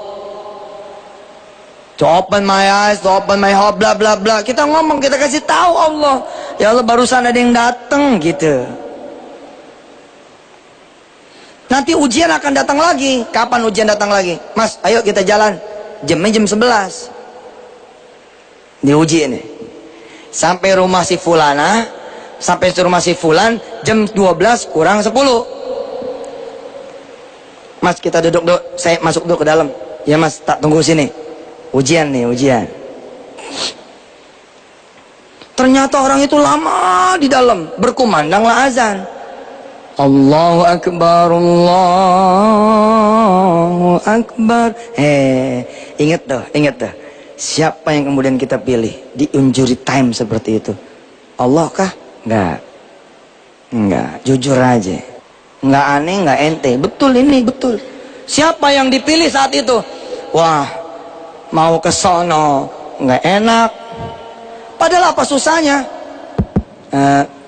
A: to open my eyes, to open my hope, bla bla bla. Kita ngomong, kita kasih tahu Allah. Ya Allah, barusan ada yang datang gitu. Nanti ujian akan datang lagi. Kapan ujian datang lagi? Mas, ayo kita jalan. Jamnya jam 11. Diuji ini. Sampai rumah si fulana, sampai rumah si fulan jam 12 kurang 10. Mas, kita duduk dulu. Saya masuk dulu ke dalam. Ya Mas, tak tunggu sini. Ujian nih, ujian. Ternyata orang itu lama di dalam, berkumandanglah azan. Allahu Akbar, Allahu Akbar. Ingat tuh. Siapa yang kemudian kita pilih di injury time seperti itu? Allah kah? Enggak, jujur aja. Enggak aneh, enggak ente. Betul ini, betul. Siapa yang dipilih saat itu? Wah, mau ke sono enggak enak. Padahal apa susahnya?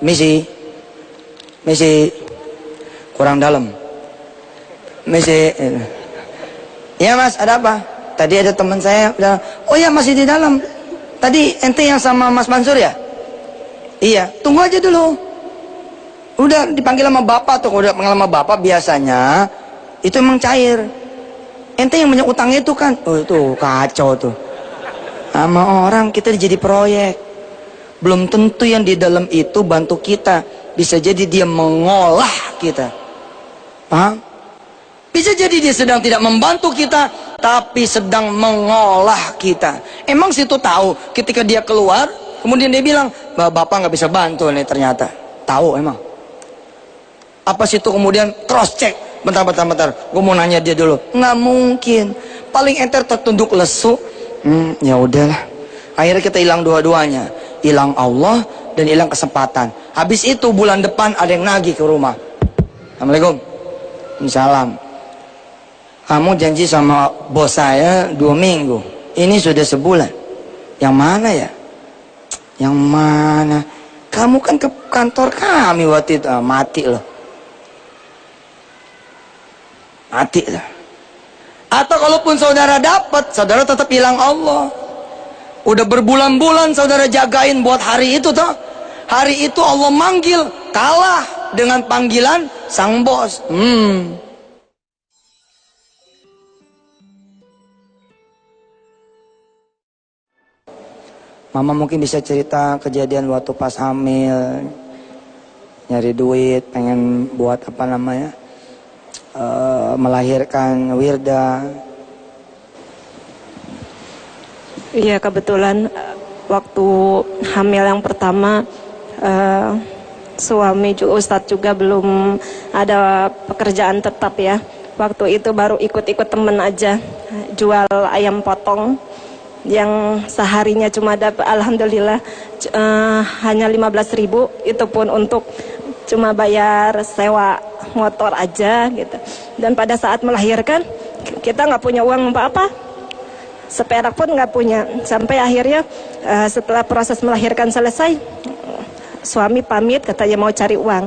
A: Misi kurang dalam. Misi. Ya Mas, ada apa? Tadi ada teman saya bilang, oh ya masih di dalam. Tadi ente yang sama Mas Mansur ya? Iya, tunggu aja dulu. Udah dipanggil sama bapak tuh, udah panggil sama bapak biasanya itu emang cair. Ente yang banyak utangnya itu kan? Oh itu kacau tuh. Sama orang kita jadi proyek. Belum tentu yang di dalam itu bantu kita. Bisa jadi dia mengolah kita. Paham? Bisa jadi dia sedang tidak membantu kita, tapi sedang mengolah kita. Emang situ tahu ketika dia keluar, kemudian dia bilang, bapak nggak bisa bantu nih ternyata. Tahu emang? Apa situ kemudian cross check? Bentar, gue mau nanya dia dulu. Nggak mungkin. Paling enter tertunduk lesu. Ya udahlah. Akhirnya kita hilang dua-duanya. Hilang Allah dan hilang kesempatan. Habis itu bulan depan ada yang nagih ke rumah. Assalamualaikum. Salam. Kamu janji sama bos saya 2 minggu. Ini sudah sebulan. Yang mana ya? Yang mana? Kamu kan ke kantor kami waktu itu. Mati loh. Mati lah. Atau kalaupun saudara dapat, saudara tetap hilang Allah. Udah berbulan-bulan saudara jagain buat hari itu toh. Hari itu Allah manggil, kalah dengan panggilan sang bos. Mama mungkin bisa cerita kejadian waktu pas hamil, nyari duit, pengen buat apa namanya, melahirkan Wirda.
Q: Iya, kebetulan waktu hamil yang pertama suami Ustadz juga belum ada pekerjaan tetap ya. Waktu itu baru ikut-ikut temen aja jual ayam potong yang seharinya cuma dapat alhamdulillah hanya 15.000, itu pun untuk cuma bayar sewa motor aja gitu. Dan pada saat melahirkan kita nggak punya uang apa-apa, seperak pun nggak punya. Sampai akhirnya setelah proses melahirkan selesai, suami pamit katanya mau cari uang.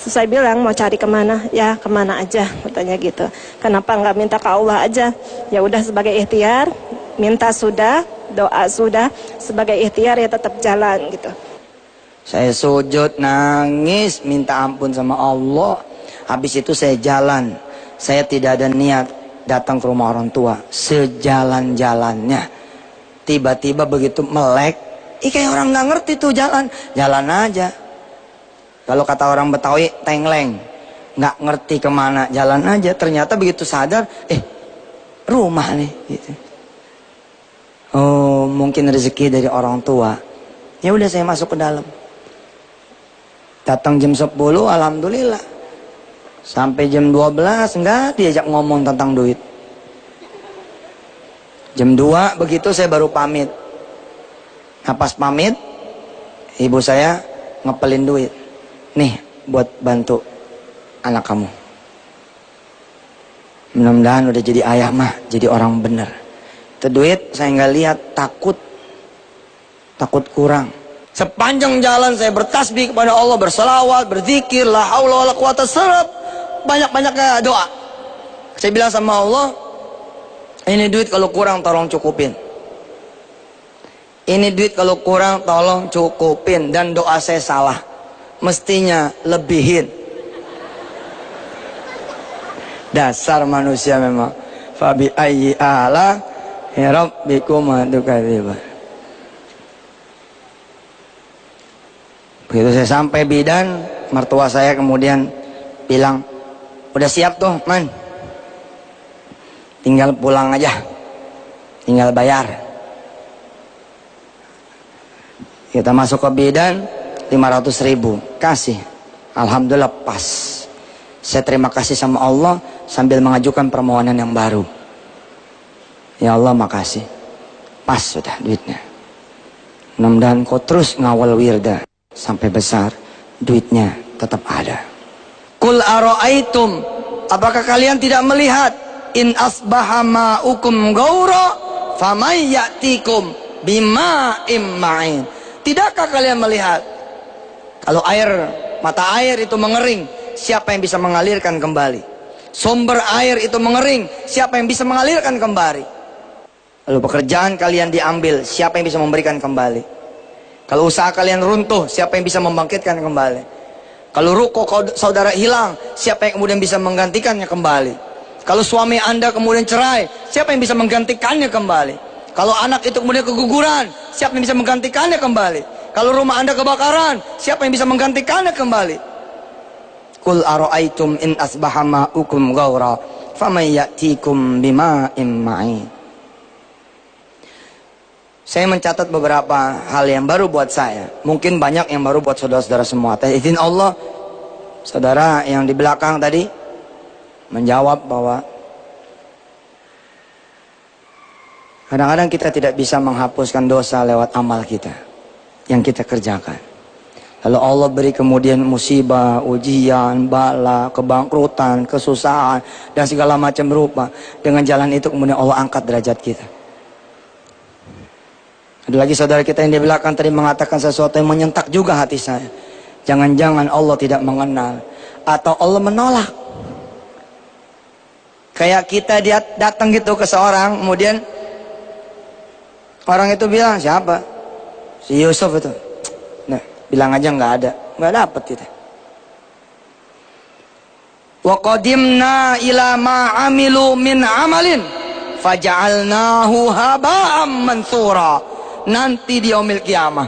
Q: Saya bilang mau cari kemana? Ya kemana aja katanya gitu. Kenapa nggak minta ke Allah aja? Ya udah sebagai ikhtiar, minta sudah, doa sudah, sebagai ikhtiar ya tetap jalan gitu.
A: Saya sujud, nangis, minta ampun sama Allah. Habis itu saya jalan. Saya tidak ada niat datang ke rumah orang tua. Sejalan-jalannya, tiba-tiba begitu melek, kayak orang nggak ngerti tuh jalan. Jalan aja. Kalau kata orang Betawi, tengleng. Nggak ngerti kemana, jalan aja. Ternyata begitu sadar, rumah nih. Gitu. Oh, mungkin rezeki dari orang tua. Ya udah saya masuk ke dalam. Datang jam 10, alhamdulillah. Sampai jam 12 enggak diajak ngomong tentang duit. Jam 2 begitu saya baru pamit. Nah pas pamit, ibu saya ngepelin duit. Nih buat bantu anak kamu. Mudah-mudahan udah jadi ayah mah, jadi orang bener. Itu duit saya nggak lihat, takut kurang. Sepanjang jalan saya bertasbih kepada Allah, berselawat, berzikir, la haula wala quwata, serap banyak-banyaknya doa. Saya bilang sama Allah, ini duit kalau kurang tolong cukupin. Ini duit kalau kurang tolong cukupin. Dan doa saya salah, mestinya lebihin. Dasar manusia memang. Fabi ayyi ala rabbikum tukadziban. Begitu saya sampai bidan, mertua saya kemudian bilang, udah siap tuh man, tinggal pulang aja, tinggal bayar. Kita masuk ke bidan, 500.000 kasih. Alhamdulillah pas. Saya terima kasih sama Allah sambil mengajukan permohonan yang baru. Ya Allah makasih, pas sudah duitnya. Mudah-mudahan kau terus ngawal Wirda sampai besar, duitnya tetap ada. Kul aro'aitum, apakah kalian tidak melihat, in asbaha ma'ukum gaura famay ya'tikum bima'im ma'in. Tidakkah kalian melihat, kalau mata air itu mengering, siapa yang bisa mengalirkan kembali? Sumber air itu mengering, siapa yang bisa mengalirkan kembali? Lalu pekerjaan kalian diambil, siapa yang bisa memberikan kembali? Kalau usaha kalian runtuh, siapa yang bisa membangkitkan kembali? Kalau ruko saudara hilang, siapa yang kemudian bisa menggantikannya kembali? Kalau suami anda kemudian cerai, siapa yang bisa menggantikannya kembali? Kalau anak itu kemudian keguguran, siapa yang bisa menggantikannya kembali? Kalau rumah Anda kebakaran, siapa yang bisa menggantikannya kembali? Qul ara'aitum in asbaha ma'ukum ghaura faman ya'tikum bima'in ma'in. Saya mencatat beberapa hal yang baru buat saya. Mungkin banyak yang baru buat saudara-saudara semua. Atas izin Allah, saudara yang di belakang tadi menjawab bahwa kadang-kadang kita tidak bisa menghapuskan dosa lewat amal kita yang kita kerjakan. Lalu Allah beri kemudian musibah, ujian, bala, kebangkrutan, kesusahan, dan segala macam rupa. Dengan jalan itu kemudian Allah angkat derajat kita. Ada lagi saudara kita yang di belakang tadi mengatakan sesuatu yang menyentak juga hati saya. Jangan-jangan Allah tidak mengenal, atau Allah menolak. Kayak kita datang gitu ke seorang, kemudian orang itu bilang, siapa? Si Yusuf itu. Nah, bilang aja nggak dapet kita. Wa qadimna ila ma amilu min amalin faja'alnahu haba'am mansura. Nanti di yaumil kiamah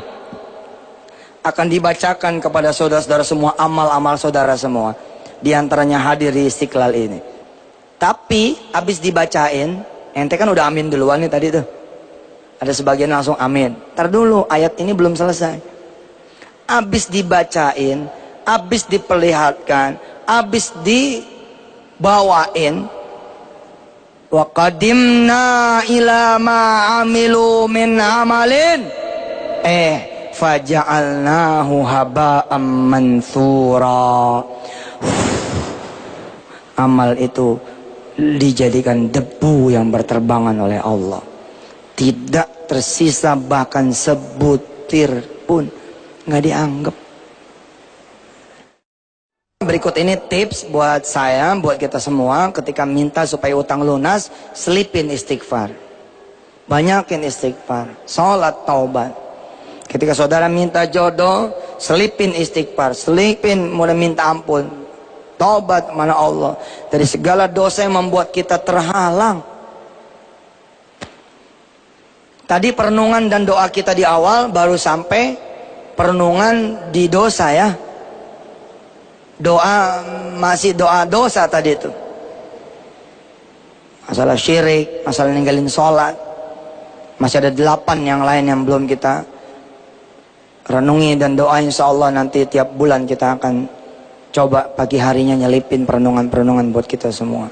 A: akan dibacakan kepada saudara-saudara semua amal-amal saudara semua. Di antaranya hadir di Istiqlal ini. Tapi habis dibacain, ente kan udah amin duluan nih tadi tuh. Ada sebagian langsung amin. Ntar dulu, ayat ini belum selesai. Habis dibacain, habis diperlihatkan, habis dibawain, wa qadimna ila ma amilu min amalin faja'alnahu haba'am mansura. Amal itu dijadikan debu yang berterbangan oleh Allah. Tidak tersisa bahkan sebutir pun, nggak dianggap. Berikut ini tips buat saya, buat kita semua, ketika minta supaya utang lunas, selipin istighfar. Banyakin istighfar, sholat taubat. Ketika saudara minta jodoh, selipin istighfar, selipin mulai minta ampun, taubat mana Allah dari segala dosa yang membuat kita terhalang. Tadi perenungan dan doa kita di awal, baru sampai perenungan di dosa ya. Doa, masih doa dosa tadi itu. Masalah syirik, masalah ninggalin sholat. Masih ada 8 yang lain yang belum kita renungi dan doa, insya Allah nanti tiap bulan kita akan coba pagi harinya nyelipin perenungan-perenungan buat kita semua.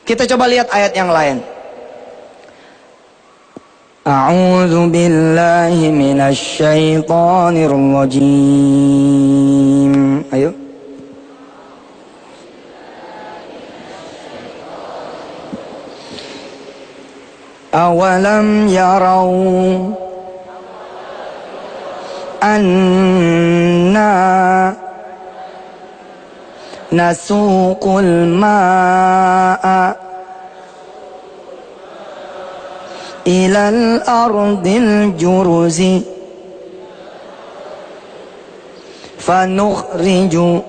A: Kita coba lihat ayat yang lain. A'udzu billahi minasy syaithanir rajim. Ayo. Awalam yarau anna nasuqul ma'a ilal ardil juruzi fanukhriju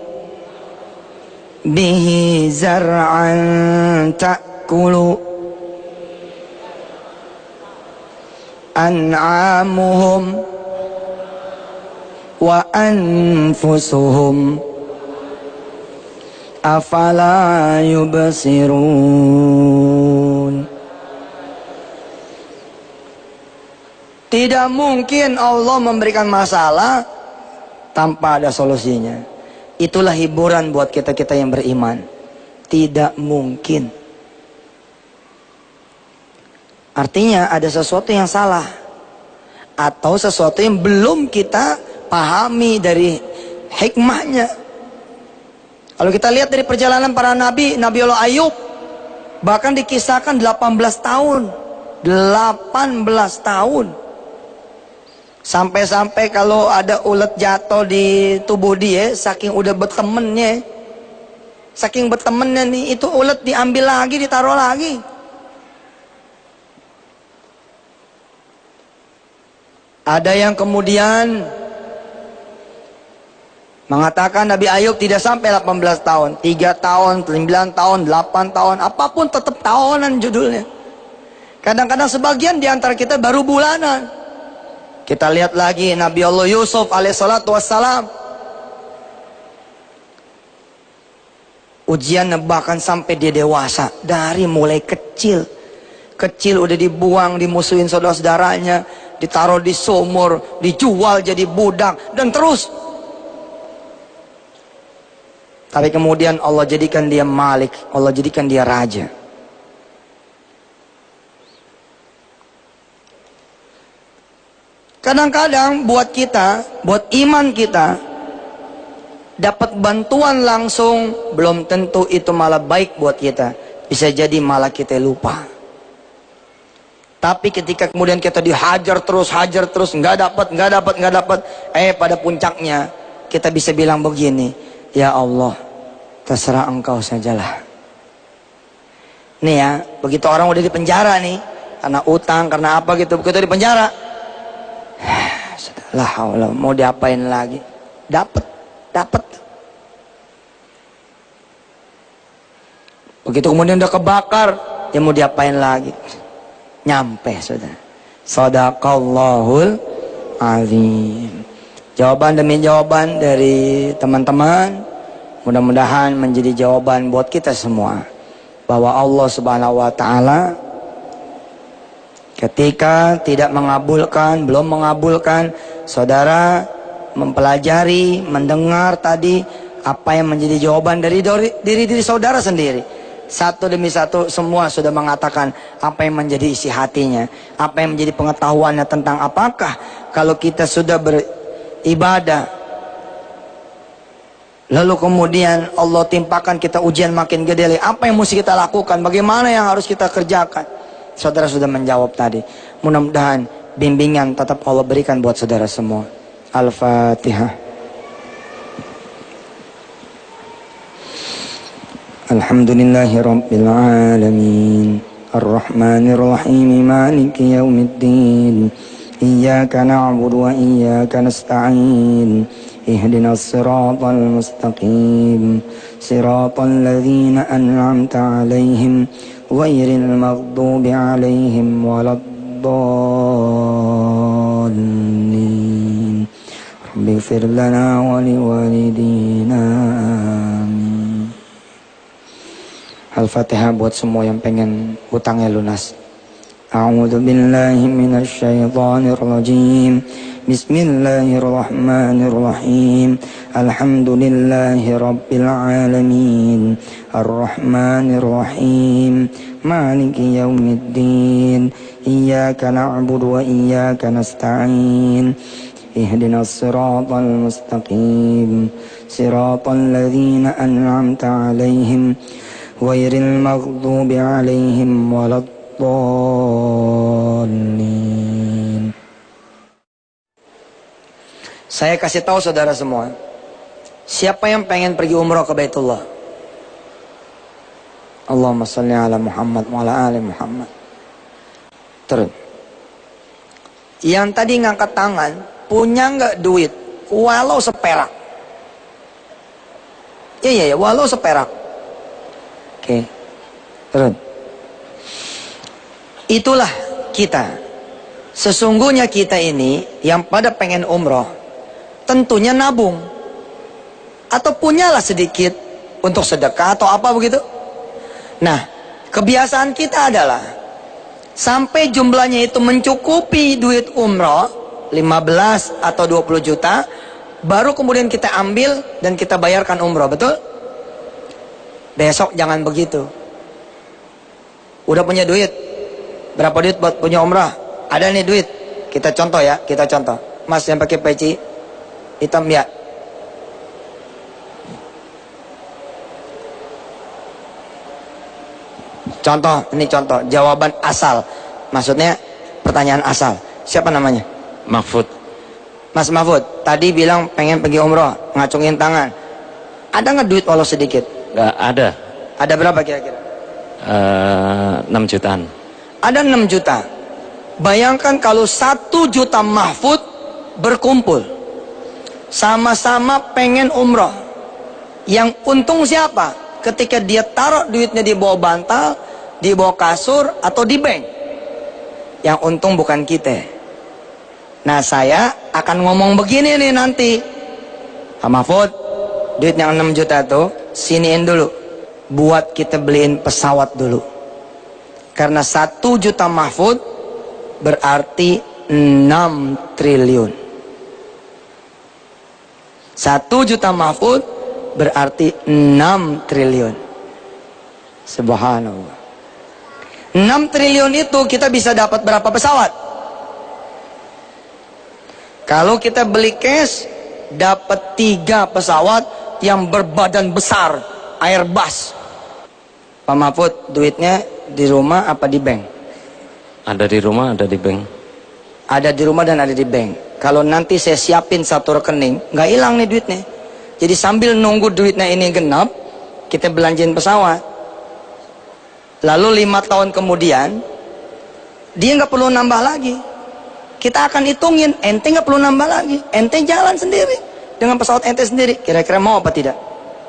A: bihi zar'an ta'kulu an'amuhum wa anfusuhum afala yubsirun. Tidak mungkin Allah memberikan masalah tanpa ada solusinya. Itulah hiburan buat kita-kita yang beriman. Tidak mungkin. Artinya ada sesuatu yang salah, atau sesuatu yang belum kita pahami dari hikmahnya. Kalau kita lihat dari perjalanan para nabi, Nabi Allah Ayub bahkan dikisahkan 18 tahun. 18 tahun. Sampai-sampai kalau ada ulet jatuh di tubuh dia, saking udah bertemennya, saking bertemennya nih, itu ulet diambil lagi, ditaruh lagi. Ada yang kemudian Mengatakan Nabi Ayub tidak sampai 18 tahun, 3 tahun, 9 tahun, 8 tahun, apapun tetap tahunan judulnya. Kadang-kadang sebagian di antara kita baru bulanan. Kita lihat lagi Nabi Allah Yusuf alaihissalatu wassalam. Ujian bahkan sampai dia dewasa. Dari mulai kecil. Kecil udah dibuang, dimusuhin saudara-saudaranya, ditaruh di sumur, dijual jadi budak, dan terus. Tapi kemudian Allah jadikan dia malik, Allah jadikan dia raja. Kadang-kadang buat kita, buat iman kita, dapat bantuan langsung, belum tentu itu malah baik buat kita. Bisa jadi malah kita lupa. Tapi ketika kemudian kita dihajar terus, nggak dapat, pada puncaknya kita bisa bilang begini, ya Allah, terserah engkau sajalah. Nih ya, begitu orang udah di penjara nih, karena utang, karena apa gitu, begitu di penjara, lah Allah, mau diapain lagi? Dapat. Begitu kemudian udah kebakar, ya mau diapain lagi? Nyampe sudah. Shadaqallahul azim. Jawaban demi jawaban dari teman-teman, mudah-mudahan menjadi jawaban buat kita semua, bahwa Allah Subhanahu wa taala ketika tidak mengabulkan, belum mengabulkan, saudara mempelajari, mendengar tadi apa yang menjadi jawaban dari diri saudara sendiri. Satu demi satu semua sudah mengatakan apa yang menjadi isi hatinya, apa yang menjadi pengetahuannya tentang apakah kalau kita sudah beribadah lalu kemudian Allah timpakan kita ujian makin gede, apa yang mesti kita lakukan, bagaimana yang harus kita kerjakan. Saudara sudah menjawab tadi. Mudah-mudahan bimbingan tetap Allah berikan buat saudara semua. Al-Fatihah. Alhamdulillahi Rabbil Alamin, Ar-Rahmanir Rahim, Maliki Yawmiddin, Iyyaka na'budu wa iyyaka nasta'in, Ihdinas siratal mustaqim, Siratal ladzina an'amta 'alaihim, ghairil maghdubi 'alaihim waladdallin. Rabbighfir lana wa liwalidina. Amin. Al-Fatihah buat semua yang pengen hutangnya lunas. A'udzu billahi minasy syaithanir rajim. Bismillahirrahmanirrahim. Alhamdulillahi rabbil alamin. Ar-Rahmanir Rahim. Maliki yaumiddin. Iyyaka na'budu wa iyyaka nasta'in. Ihdinas siratal mustaqim. Siratal ladzina an'amta 'alaihim, ghairil maghdubi 'alaihim waladdallin. Saya kasih tahu saudara semua, siapa yang pengen pergi umrah ke Baitullah? Allahumma shalli ala Muhammad wa ala ali Muhammad. Terus, yang tadi ngangkat tangan, punya nggak duit? Walau seperak. Iya, walau seperak. Oke, terus. Itulah kita. Sesungguhnya kita ini yang pada pengen umroh, tentunya nabung. Atau punyalah sedikit untuk sedekah atau apa begitu. Nah, kebiasaan kita adalah sampai jumlahnya itu mencukupi duit umroh 15 atau 20 juta, baru kemudian kita ambil dan kita bayarkan umroh, betul? Besok jangan begitu. Udah punya duit, berapa duit buat punya umrah? Ada nih duit, kita contoh ya, kita contoh. Mas yang pakai peci hitam ya. Contoh, ini contoh, jawaban asal. Maksudnya pertanyaan asal. Siapa namanya?
G: Mahfud.
A: Mas Mahfud, tadi bilang pengen pergi umroh, ngacungin tangan. Ada nggak duit walau sedikit?
G: Nggak ada.
A: Ada berapa kira-kira?
G: 6 jutaan.
A: Ada 6 juta. Bayangkan kalau 1 juta Mahfud berkumpul. sama-sama pengen umroh. Yang untung siapa? Ketika dia taruh duitnya di bawah bantal, di bawah kasur, atau di bank. Yang untung bukan kita. Nah, saya akan ngomong begini nih nanti. Pak Mahfud, duit yang 6 juta tuh siniin dulu, buat kita beliin pesawat dulu. Karena 1 juta Mahfud berarti 6 triliun. 1 juta Mahfud berarti 6 triliun. Subhanallah. 6 triliun itu kita bisa dapat berapa pesawat? Kalau kita beli cash, dapat 3 pesawat yang berbadan besar, Airbus. Pak Mahfud, duitnya di rumah apa di bank?
D: Ada di rumah, ada di bank.
A: Ada di rumah dan ada di bank. Kalau nanti saya siapin 1 rekening, nggak hilang nih duitnya. Jadi sambil nunggu duitnya ini genap, kita belanjain pesawat. Lalu 5 tahun kemudian, dia nggak perlu nambah lagi. Kita akan hitungin, ente nggak perlu nambah lagi. Ente jalan sendiri dengan pesawat ente sendiri. Kira-kira mau apa tidak?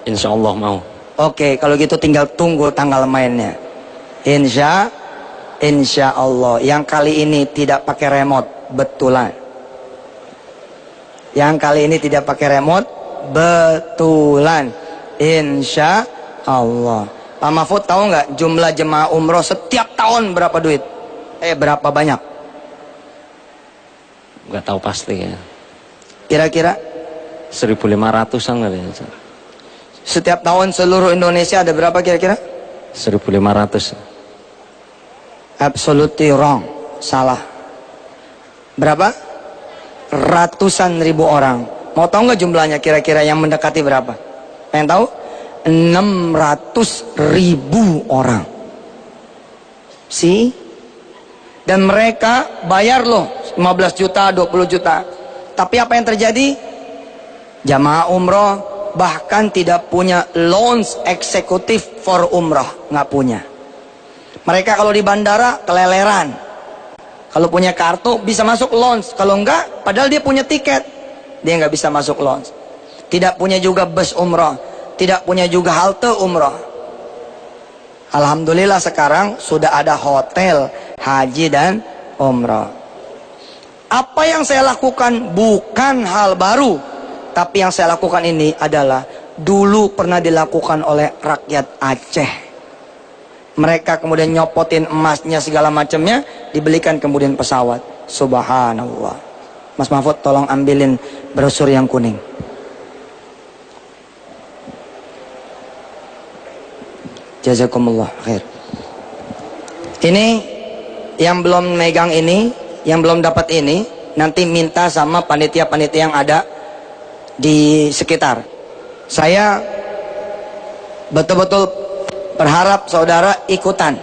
D: Insya Allah mau.
A: Oke, kalau gitu tinggal tunggu tanggal mainnya. Insya Allah. Yang kali ini tidak pakai remote, betulan. Yang kali ini tidak pakai remote, betulan. Insya Allah. Pak Mahfud tahu nggak jumlah jemaah umroh setiap tahun berapa duit? Berapa banyak?
D: Nggak tahu pasti ya.
A: Kira-kira?
D: 1.500-an kali ya.
A: Setiap tahun seluruh Indonesia ada berapa kira-kira?
D: 1.500.
A: Absolutely wrong. Salah. Berapa? Ratusan ribu orang. Mau tahu nggak jumlahnya kira-kira yang mendekati berapa? Pengen tahu? 600.000 orang. Dan mereka bayar loh 15 juta, 20 juta. Tapi apa yang terjadi? Jamaah umroh bahkan tidak punya loans eksekutif for umroh. Nggak punya. Mereka kalau di bandara keleleran. Kalau punya kartu bisa masuk lounge. Kalau enggak, padahal dia punya tiket, dia nggak bisa masuk lounge. Tidak punya juga bus umroh. Tidak punya juga halte umroh. Alhamdulillah sekarang sudah ada hotel haji dan umroh. Apa yang saya lakukan bukan hal baru, tapi yang saya lakukan ini adalah dulu pernah dilakukan oleh rakyat Aceh. Mereka kemudian nyopotin emasnya segala macamnya, dibelikan kemudian pesawat. Subhanallah. Mas Mahfud tolong ambilin brosur yang kuning. Jazakumullah khair. Ini yang belum megang ini, yang belum dapat ini, nanti minta sama panitia-panitia yang ada di sekitar. Saya betul-betul berharap saudara ikutan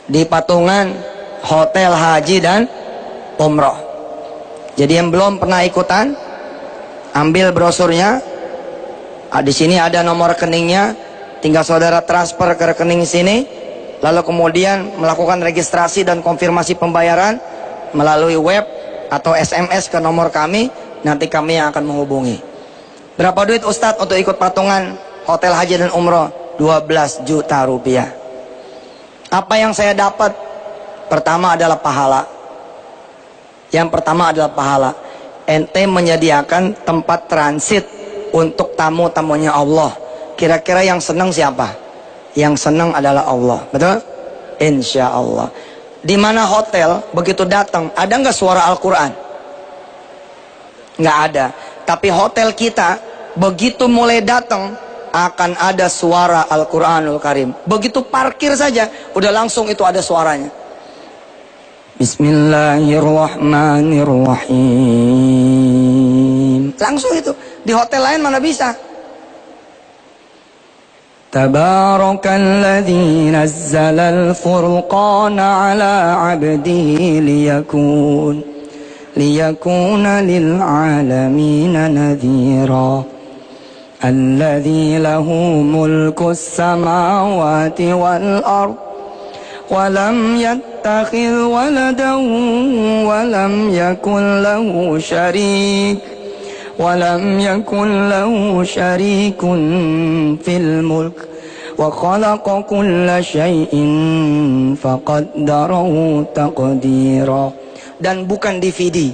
A: di patungan hotel haji dan umroh. Jadi yang belum pernah ikutan, ambil brosurnya. Di sini ada nomor rekeningnya. Tinggal saudara transfer ke rekening sini, lalu kemudian melakukan registrasi dan konfirmasi pembayaran melalui web atau SMS ke nomor kami. Nanti kami yang akan menghubungi. Berapa duit Ustadz untuk ikut patungan hotel haji dan umroh? 12 juta rupiah. Apa yang saya dapat? Pertama adalah pahala. Yang pertama adalah pahala. Ente menyediakan tempat transit untuk tamu-tamunya Allah. Kira-kira yang senang siapa? Yang senang adalah Allah. Betul? Insya Allah. Di mana hotel begitu datang, ada nggak suara Al-Quran? Nggak ada. Tapi hotel kita begitu mulai datang akan ada suara Al-Quranul Karim. Begitu parkir saja, udah langsung itu ada suaranya. Bismillahirrahmanirrahim. Langsung itu. Di hotel lain mana bisa? Tabarakalladzi nazzalal furqana ala 'abdihi liyakuna lil 'alamina nadhira. Alladzi lahu mulkus samawati wal ard wa lam yattakhidh waladan wa lam yakul lahu syarik ولم يكن له شريك في الملك وخلق كل شيء فقدره تقديرا. Dan bukan DVD,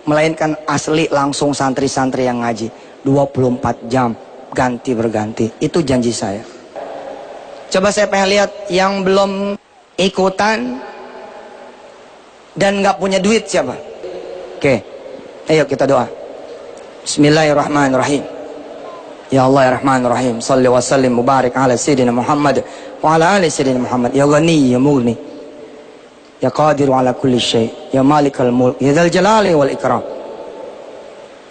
A: melainkan asli langsung santri-santri yang ngaji 24 jam ganti berganti. Itu janji saya. Coba saya pengen lihat yang belum ikutan dan nggak punya duit siapa? Oke, ayo kita doa. Bismillahirrahmanirrahim. Ya Allah ya Rahman Rahim, salli wa sallim mubarak ala Sayyidina Muhammad wa ala ali Sayyidina Muhammad. Ya Ghani ya Mughni ya Qadiru ala kulli syai' ya Malikal Mulk ya Dzal Jalali wal Ikram.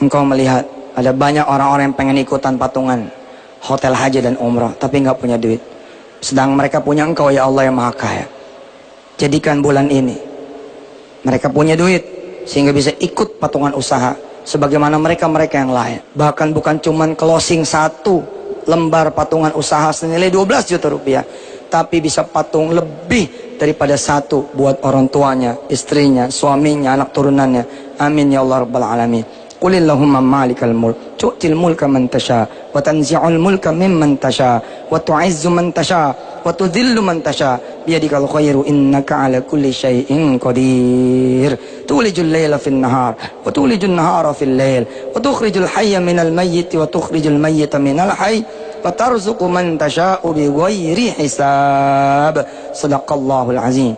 A: Engkau melihat ada banyak orang-orang yang pengen ikutan patungan hotel haji dan umrah tapi nggak punya duit. Sedang mereka punya Engkau ya Allah yang Maha Kaya. Jadikan bulan ini mereka punya duit sehingga bisa ikut patungan usaha sebagaimana mereka-mereka yang lain. Bahkan bukan cuman closing satu lembar patungan usaha senilai 12 juta rupiah, tapi bisa patung lebih daripada satu buat orang tuanya, istrinya, suaminya, anak turunannya. Amin ya Allah rabbal alamin. Qul Allahumma malikal mulk tu'til mulka man tasha wa tanzi'ul mulka mimman tasha wa tu'izzu man tasha wa tudhillu man tasha biyadikal khairu innaka ala kulli syai'in qadir. Tulijul layla fil nahar wa tulijul nahara fil layl wa tukhrijul hayya minal mayyit wa tukhrijul mayyita minal hayy wa tarzuqu man tasha'u bighairi hisab. Shadaqallahul azim.